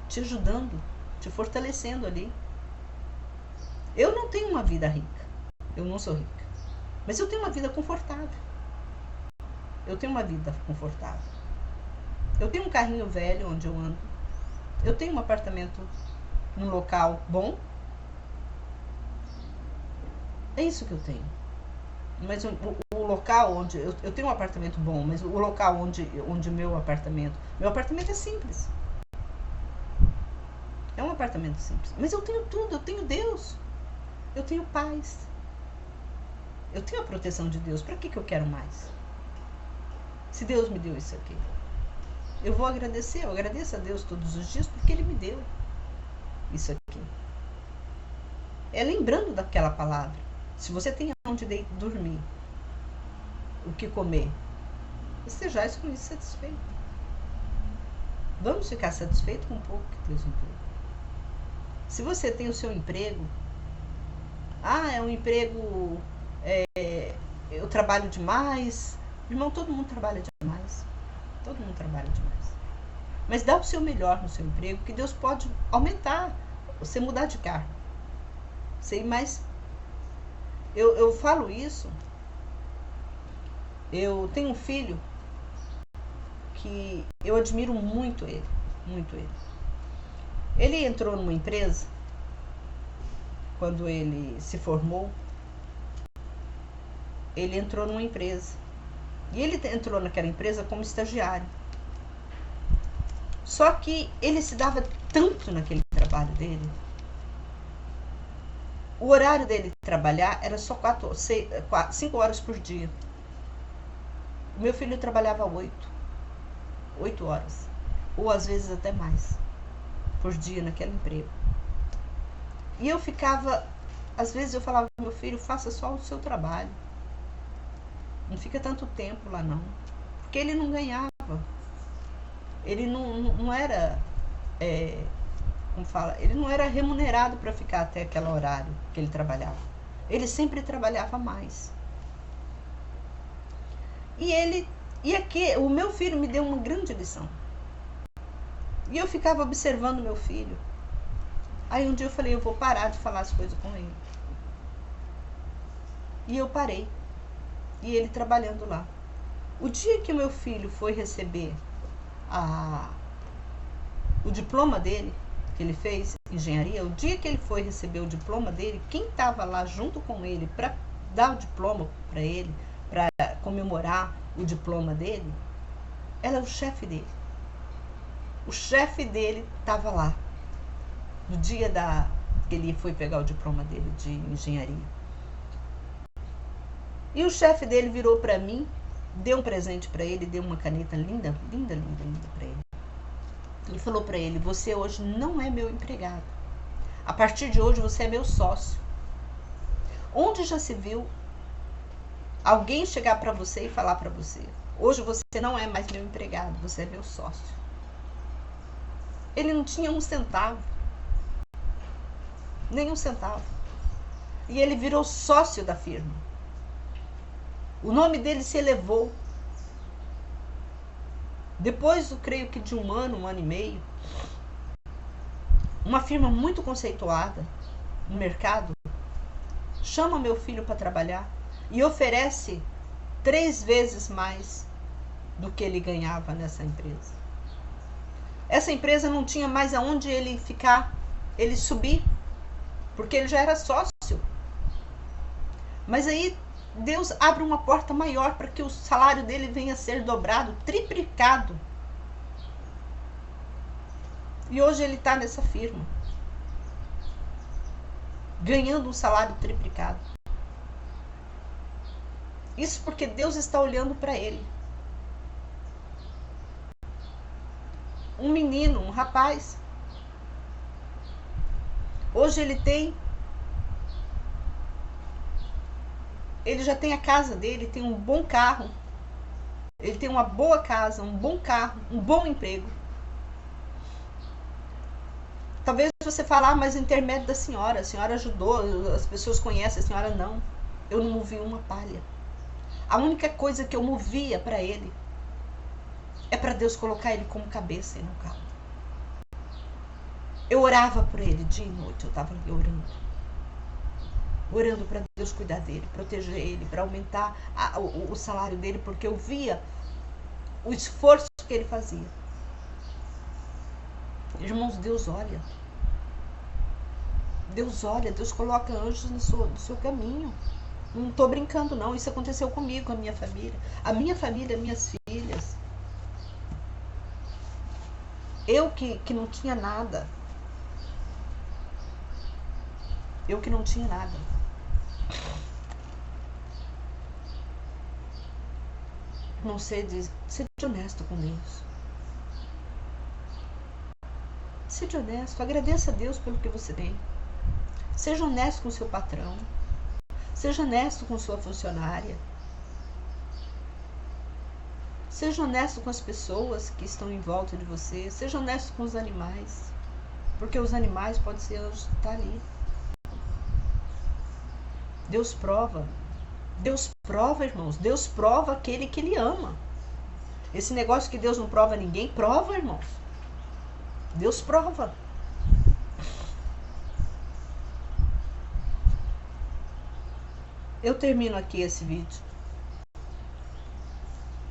Speaker 1: te ajudando, te fortalecendo ali. Eu não tenho uma vida rica. Eu não sou rica. Mas eu tenho uma vida confortável. Eu tenho uma vida confortável. Eu tenho um carrinho velho onde eu ando. Eu tenho um apartamento num local bom. É isso que eu tenho. Mas o local onde... Eu tenho um apartamento bom, mas o local onde meu apartamento é simples. É um apartamento simples. Mas eu tenho tudo. Eu tenho Deus. Eu tenho paz. Eu tenho a proteção de Deus. Para que eu quero mais? Se Deus me deu isso aqui. Eu vou agradecer. Eu agradeço a Deus todos os dias porque Ele me deu isso aqui. É lembrando daquela palavra. Se você tem onde dormir, o que comer, estejais com isso satisfeito. Vamos ficar satisfeitos com um pouco que Deus nos deu. Se você tem o seu emprego, é um emprego, eu trabalho demais. Irmão, todo mundo trabalha demais. Todo mundo trabalha demais. Mas dá o seu melhor no seu emprego, que Deus pode aumentar. Você mudar de carro. Sei, mas eu falo isso. Eu tenho um filho que eu admiro muito ele. Muito ele. Ele entrou numa empresa quando ele se formou. Ele entrou numa empresa. E ele entrou naquela empresa como estagiário. Só que ele se dava tanto naquele trabalho dele. O horário dele trabalhar era só 5 horas por dia. O meu filho trabalhava 8 horas. Ou às vezes até mais. Por dia naquele emprego. E eu ficava... Às vezes eu falava, meu filho, faça só o seu trabalho. Não fica tanto tempo lá não. Porque ele não ganhava. Ele não era... como fala? Ele não era remunerado para ficar até aquele horário que ele trabalhava. Ele sempre trabalhava mais. E ele E aqui, o meu filho me deu uma grande lição. E eu ficava observando meu filho. Aí um dia eu falei, eu vou parar de falar as coisas com ele. E eu parei. E ele trabalhando lá. O dia que o meu filho foi receber o diploma dele, que ele fez engenharia, o dia que ele foi receber o diploma dele, quem estava lá junto com ele para dar o diploma para ele, para comemorar o diploma dele, era o chefe dele. O chefe dele estava lá, no dia que ele foi pegar o diploma dele de engenharia. E o chefe dele virou para mim, deu um presente para ele, deu uma caneta linda, linda, linda, linda para ele. E falou para ele, você hoje não é meu empregado. A partir de hoje você é meu sócio. Onde já se viu alguém chegar para você e falar para você, hoje você não é mais meu empregado, você é meu sócio. Ele não tinha um centavo. Nem um centavo. E ele virou sócio da firma. O nome dele se elevou. Depois, eu creio que de um ano e meio, uma firma muito conceituada no mercado chama meu filho para trabalhar e oferece 3 vezes mais do que ele ganhava nessa empresa. Essa empresa não tinha mais aonde ele ficar, ele subir, porque ele já era sócio. Mas aí Deus abre uma porta maior para que o salário dele venha a ser dobrado, triplicado. E hoje ele está nessa firma, ganhando um salário triplicado. Isso porque Deus está olhando para ele. Um menino, um rapaz. Hoje ele já tem a casa dele, tem um bom carro. Ele tem uma boa casa, um bom carro, um bom emprego. Talvez você fale, mas o intermédio da senhora, a senhora ajudou, as pessoas conhecem, a senhora não. Eu não movi uma palha. A única coisa que eu movia para ele é para Deus colocar ele como cabeça e não cauda. Eu orava por ele dia e noite, eu estava ali orando para Deus cuidar dele, proteger ele, para aumentar o salário dele, porque eu via o esforço que ele fazia. Irmãos, Deus olha. Deus olha, Deus coloca anjos no seu caminho. Não estou brincando não, isso aconteceu comigo, com a minha família. A minha família, minhas filhas. Eu que não tinha nada. Eu que não tinha nada. Não sei, seja honesto com Deus. Seja honesto, agradeça a Deus pelo que você tem. Seja honesto com o seu patrão. Seja honesto com sua funcionária. Seja honesto com as pessoas que estão em volta de você. Seja honesto com os animais. Porque os animais podem ser anjos que estão ali. Deus prova. Deus prova, irmãos. Deus prova aquele que Ele ama. Esse negócio que Deus não prova ninguém, prova, irmãos. Deus prova. Eu termino aqui esse vídeo.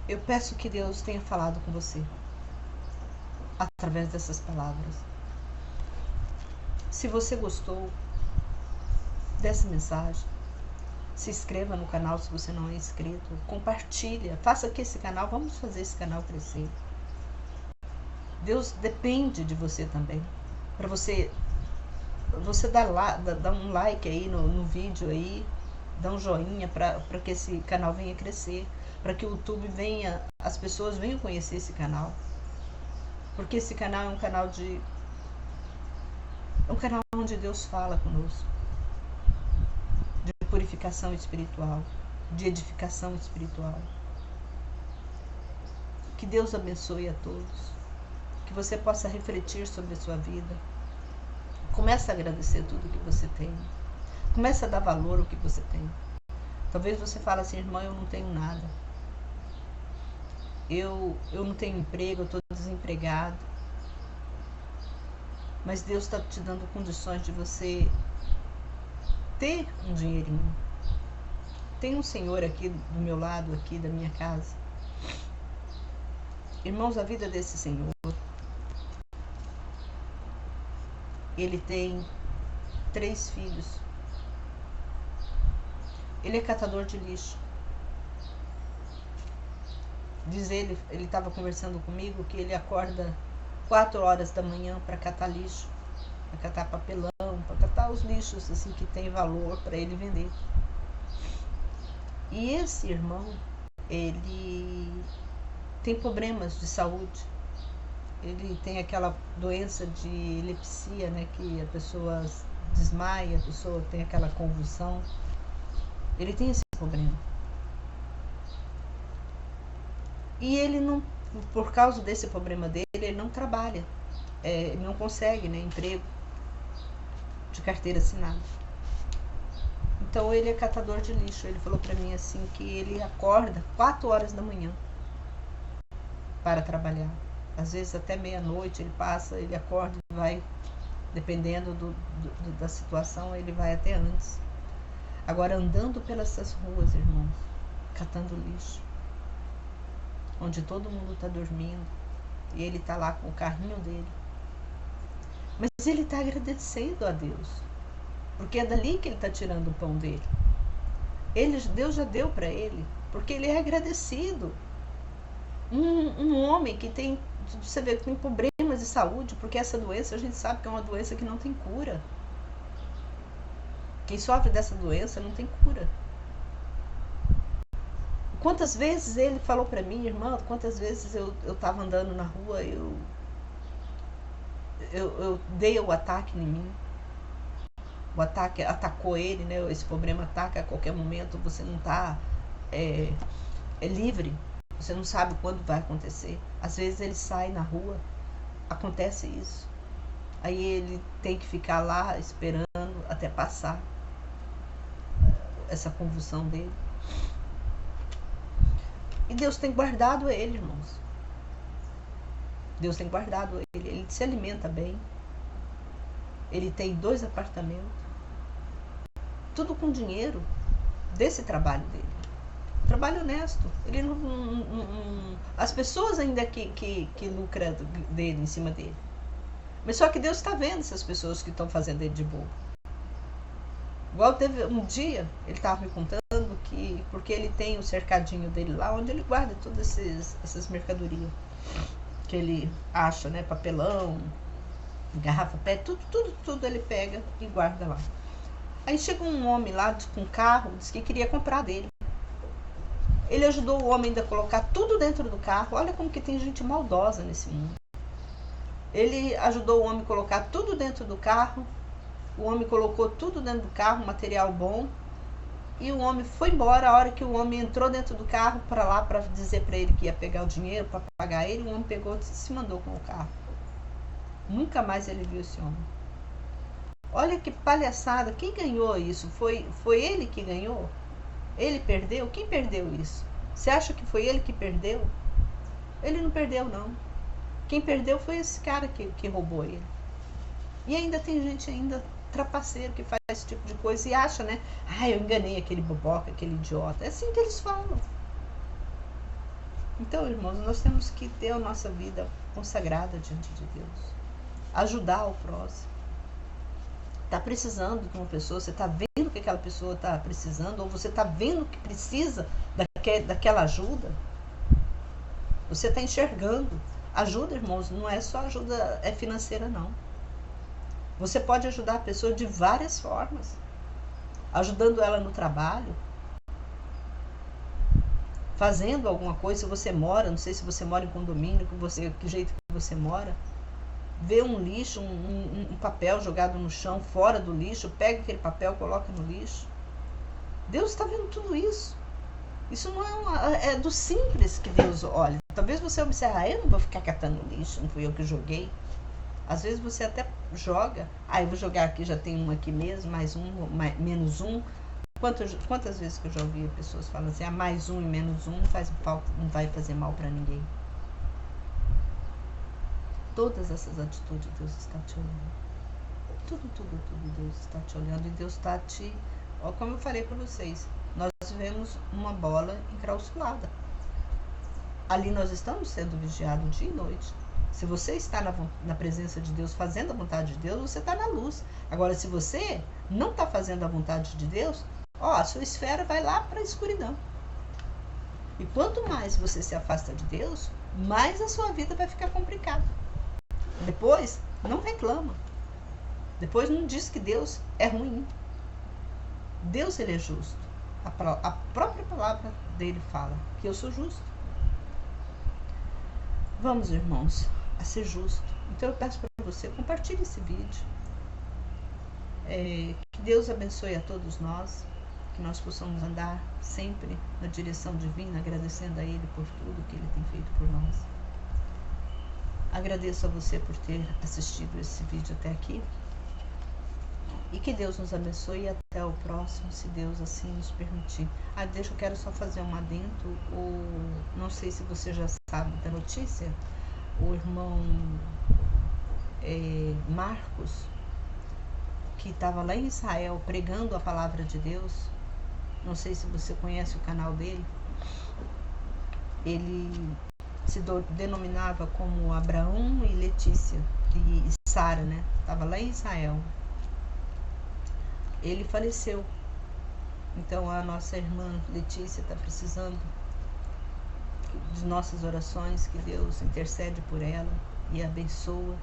Speaker 1: Eu peço que Deus tenha falado com você através dessas palavras. Se você gostou dessa mensagem, se inscreva no canal se você não é inscrito, compartilha, faça que esse canal, vamos fazer esse canal crescer. Deus depende de você também, para você dar um like aí no vídeo aí, dar um joinha para que esse canal venha crescer, para que o YouTube as pessoas venham conhecer esse canal, porque esse canal é um canal onde Deus fala conosco, de purificação espiritual, de edificação espiritual. Que Deus abençoe a todos, que você possa refletir sobre a sua vida. Comece a agradecer tudo que você tem. Comece a dar valor ao que você tem. Talvez você fale assim, irmã, eu não tenho nada. eu não tenho emprego, eu estou desempregado. Mas Deus está te dando condições de você ter um dinheirinho. Tem um senhor aqui do meu lado, aqui da minha casa. Irmãos, a vida desse senhor, ele tem 3 filhos. Ele é catador de lixo. Diz ele estava conversando comigo que ele acorda 4 horas da manhã para catar lixo, para catar papelão, para catar os lixos assim que tem valor para ele vender. E esse irmão, ele tem problemas de saúde. Ele tem aquela doença de epilepsia, né, que a pessoa desmaia, a pessoa tem aquela convulsão. Ele tem esse problema. E ele não, por causa desse problema dele, ele não trabalha. Ele não consegue, né, emprego de carteira assinada. Então ele é catador de lixo. Ele falou para mim assim que ele acorda 4 horas da manhã para trabalhar. Às vezes até meia-noite ele passa, ele acorda e vai, dependendo da situação, ele vai até antes. Agora, andando pelas ruas, irmãos, catando lixo, onde todo mundo está dormindo, e ele está lá com o carrinho dele. Mas ele está agradecendo a Deus, porque é dali que ele está tirando o pão dele. Deus já deu para ele, porque ele é agradecido. Um homem que tem, você vê, tem problemas de saúde, porque essa doença a gente sabe que é uma doença que não tem cura. Quem sofre dessa doença não tem cura. Quantas vezes ele falou para mim, irmã, quantas vezes eu estava andando na rua, eu dei o ataque em mim. O ataque atacou ele, né? Esse problema ataca a qualquer momento, você não está livre, você não sabe quando vai acontecer. Às vezes ele sai na rua, acontece isso. Aí ele tem que ficar lá esperando até passar essa convulsão dele. E Deus tem guardado ele, irmãos. Deus tem guardado ele. Ele se alimenta bem. Ele tem 2 apartamentos. Tudo com dinheiro desse trabalho dele. Trabalho honesto. Ele as pessoas ainda que lucram dele, em cima dele. Mas só que Deus está vendo essas pessoas que estão fazendo ele de bobo. Igual teve um dia, ele estava me contando que, porque ele tem o cercadinho dele lá, onde ele guarda todas essas mercadorias que ele acha, né? Papelão, garrafa PET, tudo ele pega e guarda lá. Aí chega um homem lá com um carro, disse que queria comprar dele. Ele ajudou o homem a colocar tudo dentro do carro. Olha como que tem gente maldosa nesse mundo. Ele ajudou o homem a colocar tudo dentro do carro. O homem colocou tudo dentro do carro, material bom. E o homem foi embora. A hora que o homem entrou dentro do carro para lá, para dizer para ele que ia pegar o dinheiro para pagar ele, o homem pegou e se mandou com o carro. Nunca mais ele viu esse homem. Olha que palhaçada. Quem ganhou isso? Foi ele que ganhou? Ele perdeu? Quem perdeu isso? Você acha que foi ele que perdeu? Ele não perdeu, não. Quem perdeu foi esse cara que roubou ele. E ainda tem gente trapaceiro que faz esse tipo de coisa e acha, né? Ah, eu enganei aquele boboca, aquele idiota. É assim que eles falam. Então, irmãos, nós temos que ter a nossa vida consagrada diante de Deus. Ajudar o próximo. Está precisando de uma pessoa, você está vendo que aquela pessoa está precisando, ou você está vendo que precisa daquela ajuda. Você está enxergando. Ajuda, irmãos, não é só ajuda financeira, não. Você pode ajudar a pessoa de várias formas. Ajudando ela no trabalho. Fazendo alguma coisa, se você mora, não sei se você mora em condomínio, que jeito que você mora. Vê um lixo, um papel jogado no chão, fora do lixo, pega aquele papel, coloca no lixo. Deus está vendo tudo isso. Isso não é do simples que Deus olha. Talvez você observe, eu não vou ficar catando lixo, não fui eu que joguei. Às vezes você até joga, eu vou jogar aqui, já tem um aqui mesmo, mais um, menos um, Quantas vezes que eu já ouvi pessoas falando assim, mais um e menos um não vai fazer mal para ninguém. Todas essas atitudes Deus está te olhando. Tudo Deus está te olhando e Deus está te... Ó, como eu falei para vocês, nós vemos uma bola encrausulada. Ali nós estamos sendo vigiados dia e noite. Se você está na presença de Deus, fazendo a vontade de Deus, você está na luz. Agora, se você não está fazendo a vontade de Deus, a sua esfera vai lá para a escuridão. E quanto mais você se afasta de Deus, mais a sua vida vai ficar complicada. Depois, não reclama. Depois não diz que Deus é ruim. Deus, ele é justo. A própria palavra dele fala que eu sou justo. Vamos, irmãos, a ser justo. Então eu peço para você, compartilhe esse vídeo. Que Deus abençoe a todos nós, que nós possamos andar sempre na direção divina, agradecendo a Ele por tudo que Ele tem feito por nós. Agradeço a você por ter assistido esse vídeo até aqui. E que Deus nos abençoe e até o próximo, se Deus assim nos permitir. Eu quero só fazer um adendo. Não sei se você já sabe da notícia, o irmão Marcos, que estava lá em Israel pregando a palavra de Deus. Não sei se você conhece o canal dele. Ele se denominava como Abraão e Letícia e Sara, né? Estava lá em Israel. Ele faleceu. Então a nossa irmã Letícia está precisando de nossas orações, que Deus intercede por ela e abençoa.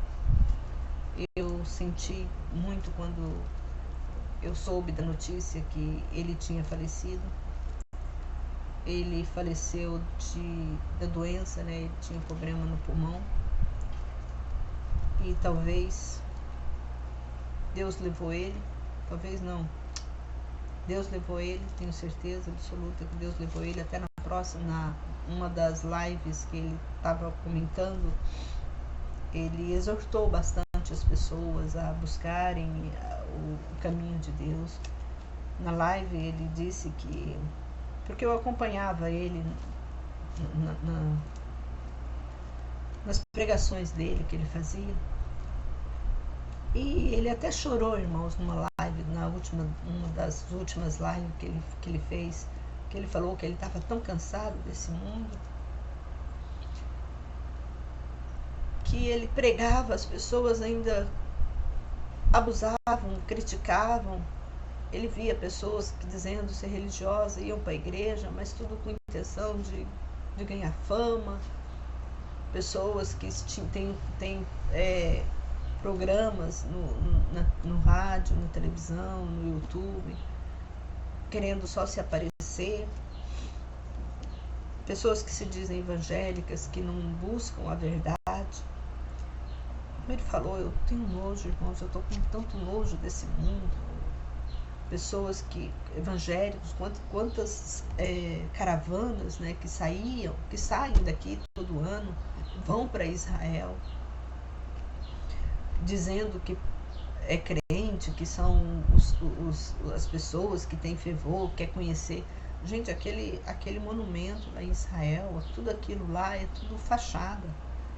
Speaker 1: Eu senti muito quando eu soube da notícia que ele tinha falecido. Ele faleceu da doença, né? Ele tinha problema no pulmão. E talvez Deus levou ele. Talvez não. Deus levou ele, tenho certeza absoluta que Deus levou ele. Até uma das lives que ele estava comentando, ele exortou bastante as pessoas a buscarem o caminho de Deus. Na live ele disse que, porque eu acompanhava ele nas pregações dele que ele fazia, e ele até chorou, irmãos, numa live, uma das últimas lives que ele fez, que ele falou que ele estava tão cansado desse mundo, que ele pregava, as pessoas ainda abusavam, criticavam. Ele via pessoas que, dizendo ser religiosas, iam para a igreja, mas tudo com intenção de ganhar fama. Pessoas que têm programas no rádio, na televisão, no YouTube, querendo só se aparecer. Pessoas que se dizem evangélicas, que não buscam a verdade. Como ele falou, eu tenho nojo, irmãos, eu estou com tanto nojo desse mundo. Pessoas evangélicos, quantas caravanas, né, que saem daqui todo ano, vão para Israel, dizendo que é crente, que são as pessoas que têm fervor, quer conhecer. Gente, aquele monumento lá em Israel, tudo aquilo lá é tudo fachada.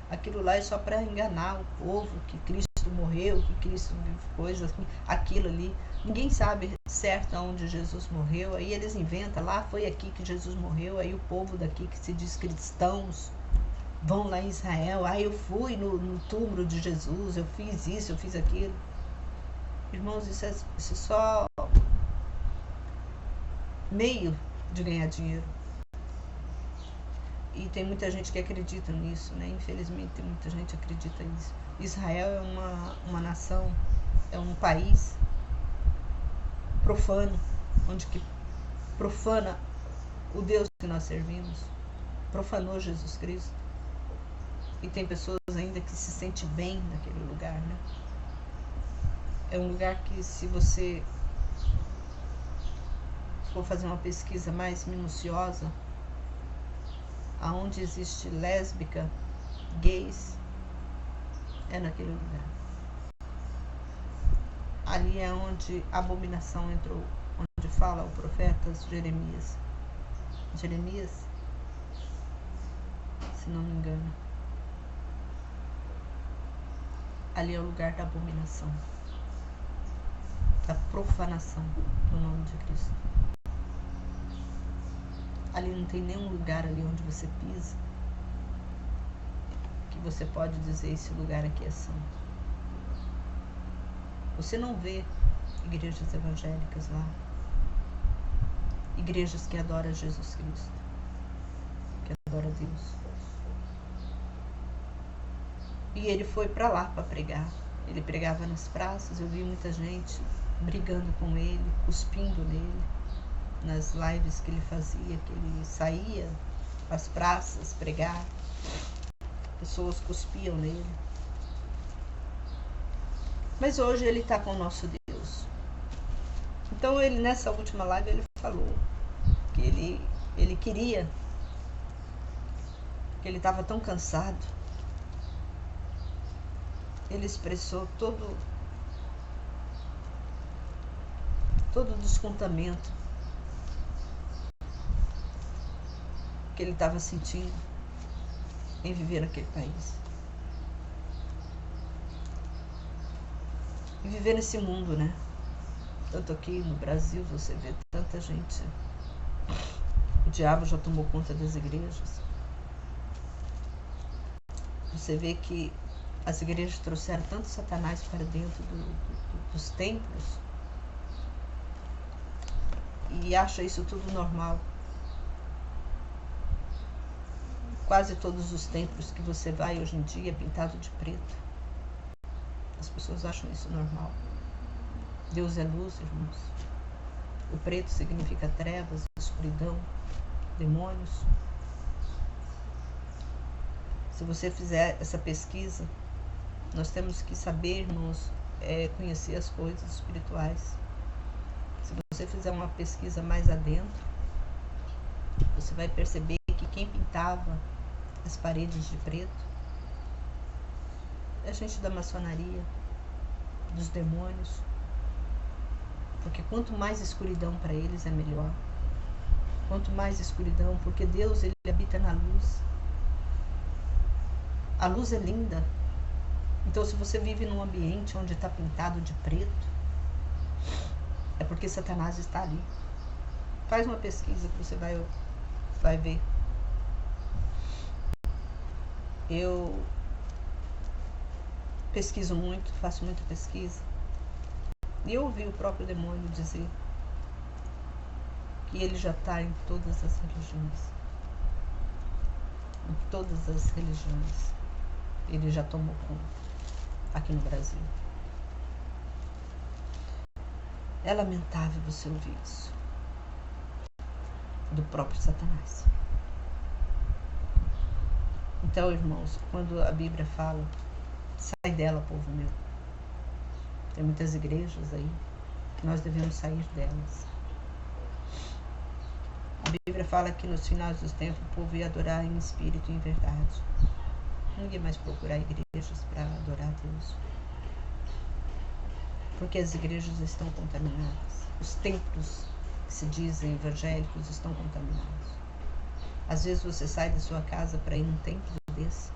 Speaker 1: Aquilo lá é só para enganar o povo, que Cristo morreu, que Cristo coisas, aquilo ali. Ninguém sabe certo aonde Jesus morreu, aí eles inventam, lá foi aqui que Jesus morreu, aí o povo daqui que se diz cristãos vão lá em Israel, eu fui no túmulo de Jesus, eu fiz isso, eu fiz aquilo. Irmãos, isso é só meio de ganhar dinheiro. E tem muita gente que acredita nisso, né? Infelizmente tem muita gente que acredita nisso. Israel é uma nação, é um país profano, onde que profana o Deus que nós servimos, profanou Jesus Cristo. E tem pessoas ainda que se sentem bem naquele lugar, né? É um lugar que, se você for fazer uma pesquisa mais minuciosa, aonde existe lésbica, gays, é naquele lugar. Ali é onde a abominação entrou, onde fala ao profeta Jeremias. Jeremias, se não me engano, ali é o lugar da abominação, da profanação do nome de Cristo. Ali não tem nenhum lugar ali onde você pisa que você pode dizer: esse lugar aqui é santo. Você não vê igrejas evangélicas lá, igrejas que adoram Jesus Cristo, que adoram Deus. E ele foi para lá para pregar. Ele pregava nas praças. Eu vi muita gente brigando com ele, cuspindo nele, nas lives que ele fazia, que ele saía às praças pregar. Pessoas cuspiam nele. Mas hoje ele está com o nosso Deus. Então ele, nessa última live, ele falou que ele queria, que ele estava tão cansado. Ele expressou todo o descontentamento que ele estava sentindo em viver naquele país. E viver nesse mundo, né? Tanto aqui no Brasil, você vê tanta gente. O diabo já tomou conta das igrejas. Você vê que as igrejas trouxeram tanto Satanás para dentro dos templos e acha isso tudo normal. Quase todos os templos que você vai hoje em dia é pintado de preto. As pessoas acham isso normal. Deus é luz, irmãos. O preto significa trevas, escuridão, demônios. Se você fizer essa pesquisa, nós temos que sabermos conhecer as coisas espirituais. Se você fizer uma pesquisa mais adentro, você vai perceber que quem pintava as paredes de preto é gente da maçonaria, dos demônios. Porque quanto mais escuridão para eles é melhor. Quanto mais escuridão, porque Deus, ele habita na luz. A luz é linda. Então, se você vive num ambiente onde está pintado de preto, é porque Satanás está ali. Faz uma pesquisa que você vai ver. Eu pesquiso muito, faço muita pesquisa. E eu ouvi o próprio demônio dizer que ele já está em todas as religiões. Em todas as religiões. Ele já tomou conta aqui no Brasil. É lamentável você ouvir isso do próprio Satanás. Então, irmãos, quando a Bíblia fala, sai dela, povo meu. Tem muitas igrejas aí que nós devemos sair delas. A Bíblia fala que nos finais dos tempos o povo ia adorar em espírito e em verdade. Ninguém mais procurar igrejas para adorar a Deus. Porque as igrejas estão contaminadas. Os templos que se dizem evangélicos estão contaminados. Às vezes você sai da sua casa para ir num templo desse.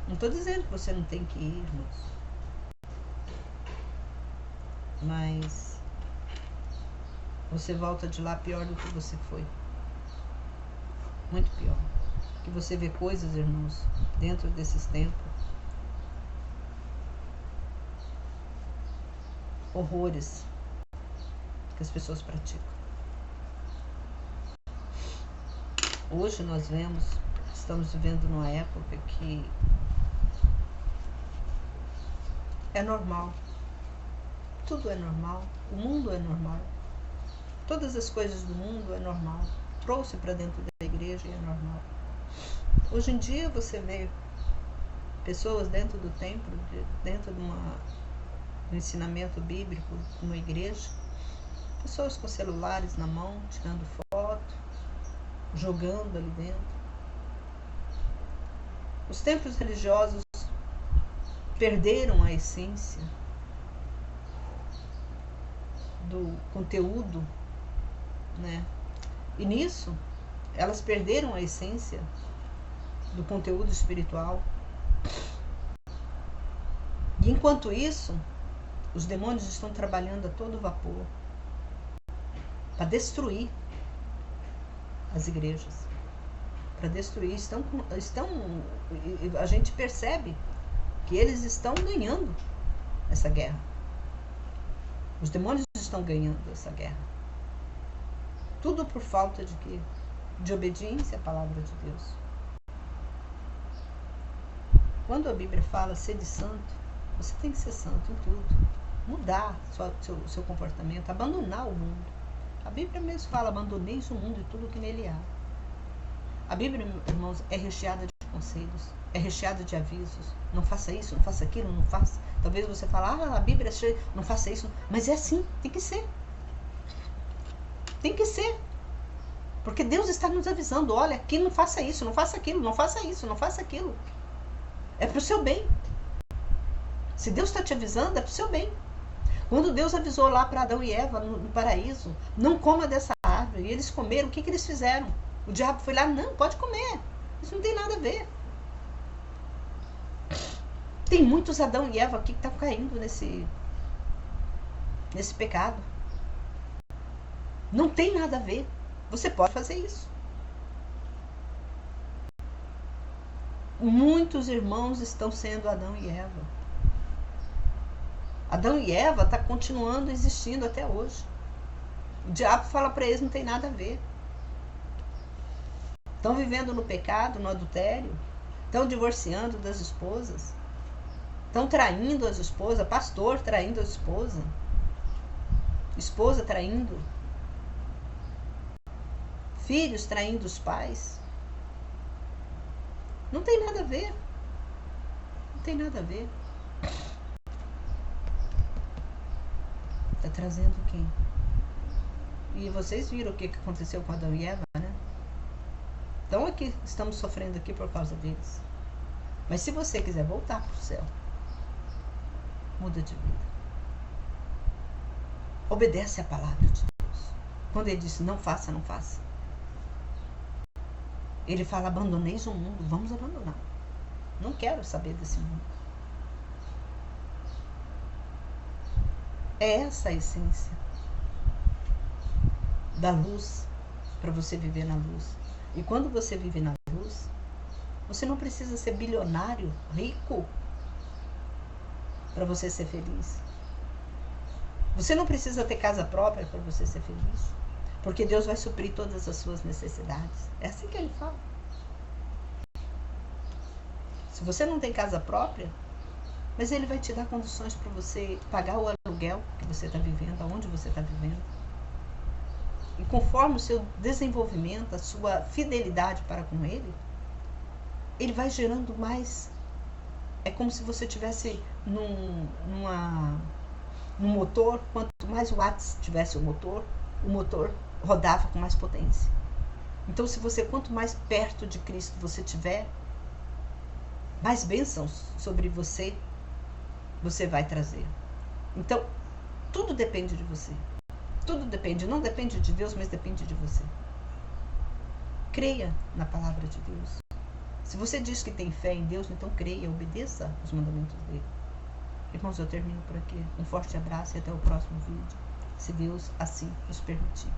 Speaker 1: Não estou dizendo que você não tem que ir, irmãos. Mas você volta de lá pior do que você foi. Muito pior. Que você vê coisas, irmãos, dentro desses templos. Horrores que as pessoas praticam. Hoje nós estamos vivendo numa época que é normal. Tudo é normal. O mundo é normal. Todas as coisas do mundo é normal. Trouxe para dentro da igreja e é normal. Hoje em dia você vê pessoas dentro do templo, dentro de um ensinamento bíblico, numa igreja, pessoas com celulares na mão, tirando foto, jogando ali dentro. Os templos religiosos perderam a essência do conteúdo né? E nisso, elas perderam a essência do conteúdo espiritual. E enquanto isso, os demônios estão trabalhando a todo vapor para destruir as igrejas, para destruir. A gente percebe que eles estão ganhando essa guerra. Os demônios estão ganhando essa guerra. Tudo por falta de quê? De obediência à palavra de Deus. Quando a Bíblia fala sede santo, você tem que ser santo em tudo. Mudar seu comportamento, abandonar o mundo. A Bíblia mesmo fala, abandoneis o mundo e tudo que nele há. A Bíblia, irmãos, é recheada de conselhos, é recheada de avisos. Não faça isso, não faça aquilo, não faça. Talvez você fale, a Bíblia é cheia, não faça isso. Mas é assim, tem que ser. Tem que ser. Porque Deus está nos avisando, olha, aqui não faça isso, não faça aquilo, não faça isso, não faça aquilo. É para o seu bem. Se Deus está te avisando, é para o seu bem. Quando Deus avisou lá para Adão e Eva no paraíso, não coma dessa árvore, e eles comeram, o que eles fizeram? O diabo foi lá, não, pode comer. Isso não tem nada a ver. Tem muitos Adão e Eva aqui que estão caindo nesse pecado. Não tem nada a ver. Você pode fazer isso. Muitos irmãos estão sendo Adão e Eva. Adão e Eva está continuando existindo até hoje. O diabo fala para eles, não tem nada a ver. Estão vivendo no pecado, no adultério. Estão divorciando das esposas. Estão traindo as esposas. Pastor traindo a esposa. Esposa traindo. Filhos traindo os pais. Não tem nada a ver. Não tem nada a ver. Está trazendo quem? E vocês viram o que aconteceu com Adão e Eva, né? Então aqui estamos sofrendo aqui por causa deles. Mas se você quiser voltar para o céu, muda de vida. Obedece a palavra de Deus. Quando ele disse não faça, não faça. Ele fala, abandoneis o mundo, vamos abandonar. Não quero saber desse mundo. É essa a essência da luz, para você viver na luz. E quando você vive na luz, você não precisa ser bilionário, rico, para você ser feliz. Você não precisa ter casa própria para você ser feliz. Porque Deus vai suprir todas as suas necessidades. É assim que ele fala. Se você não tem casa própria, mas ele vai te dar condições para você pagar o aluguel que você está vivendo, aonde você está vivendo. E conforme o seu desenvolvimento, a sua fidelidade para com ele, ele vai gerando mais. É como se você tivesse num motor, quanto mais watts tivesse o motor rodava com mais potência. Então, quanto mais perto de Cristo você tiver, mais bênçãos sobre você vai trazer. Então, tudo depende de você. Tudo depende, não depende de Deus, mas depende de você. Creia na palavra de Deus. Se você diz que tem fé em Deus, então creia, obedeça os mandamentos dele. Irmãos, eu termino por aqui. Um forte abraço e até o próximo vídeo, se Deus assim nos permitir.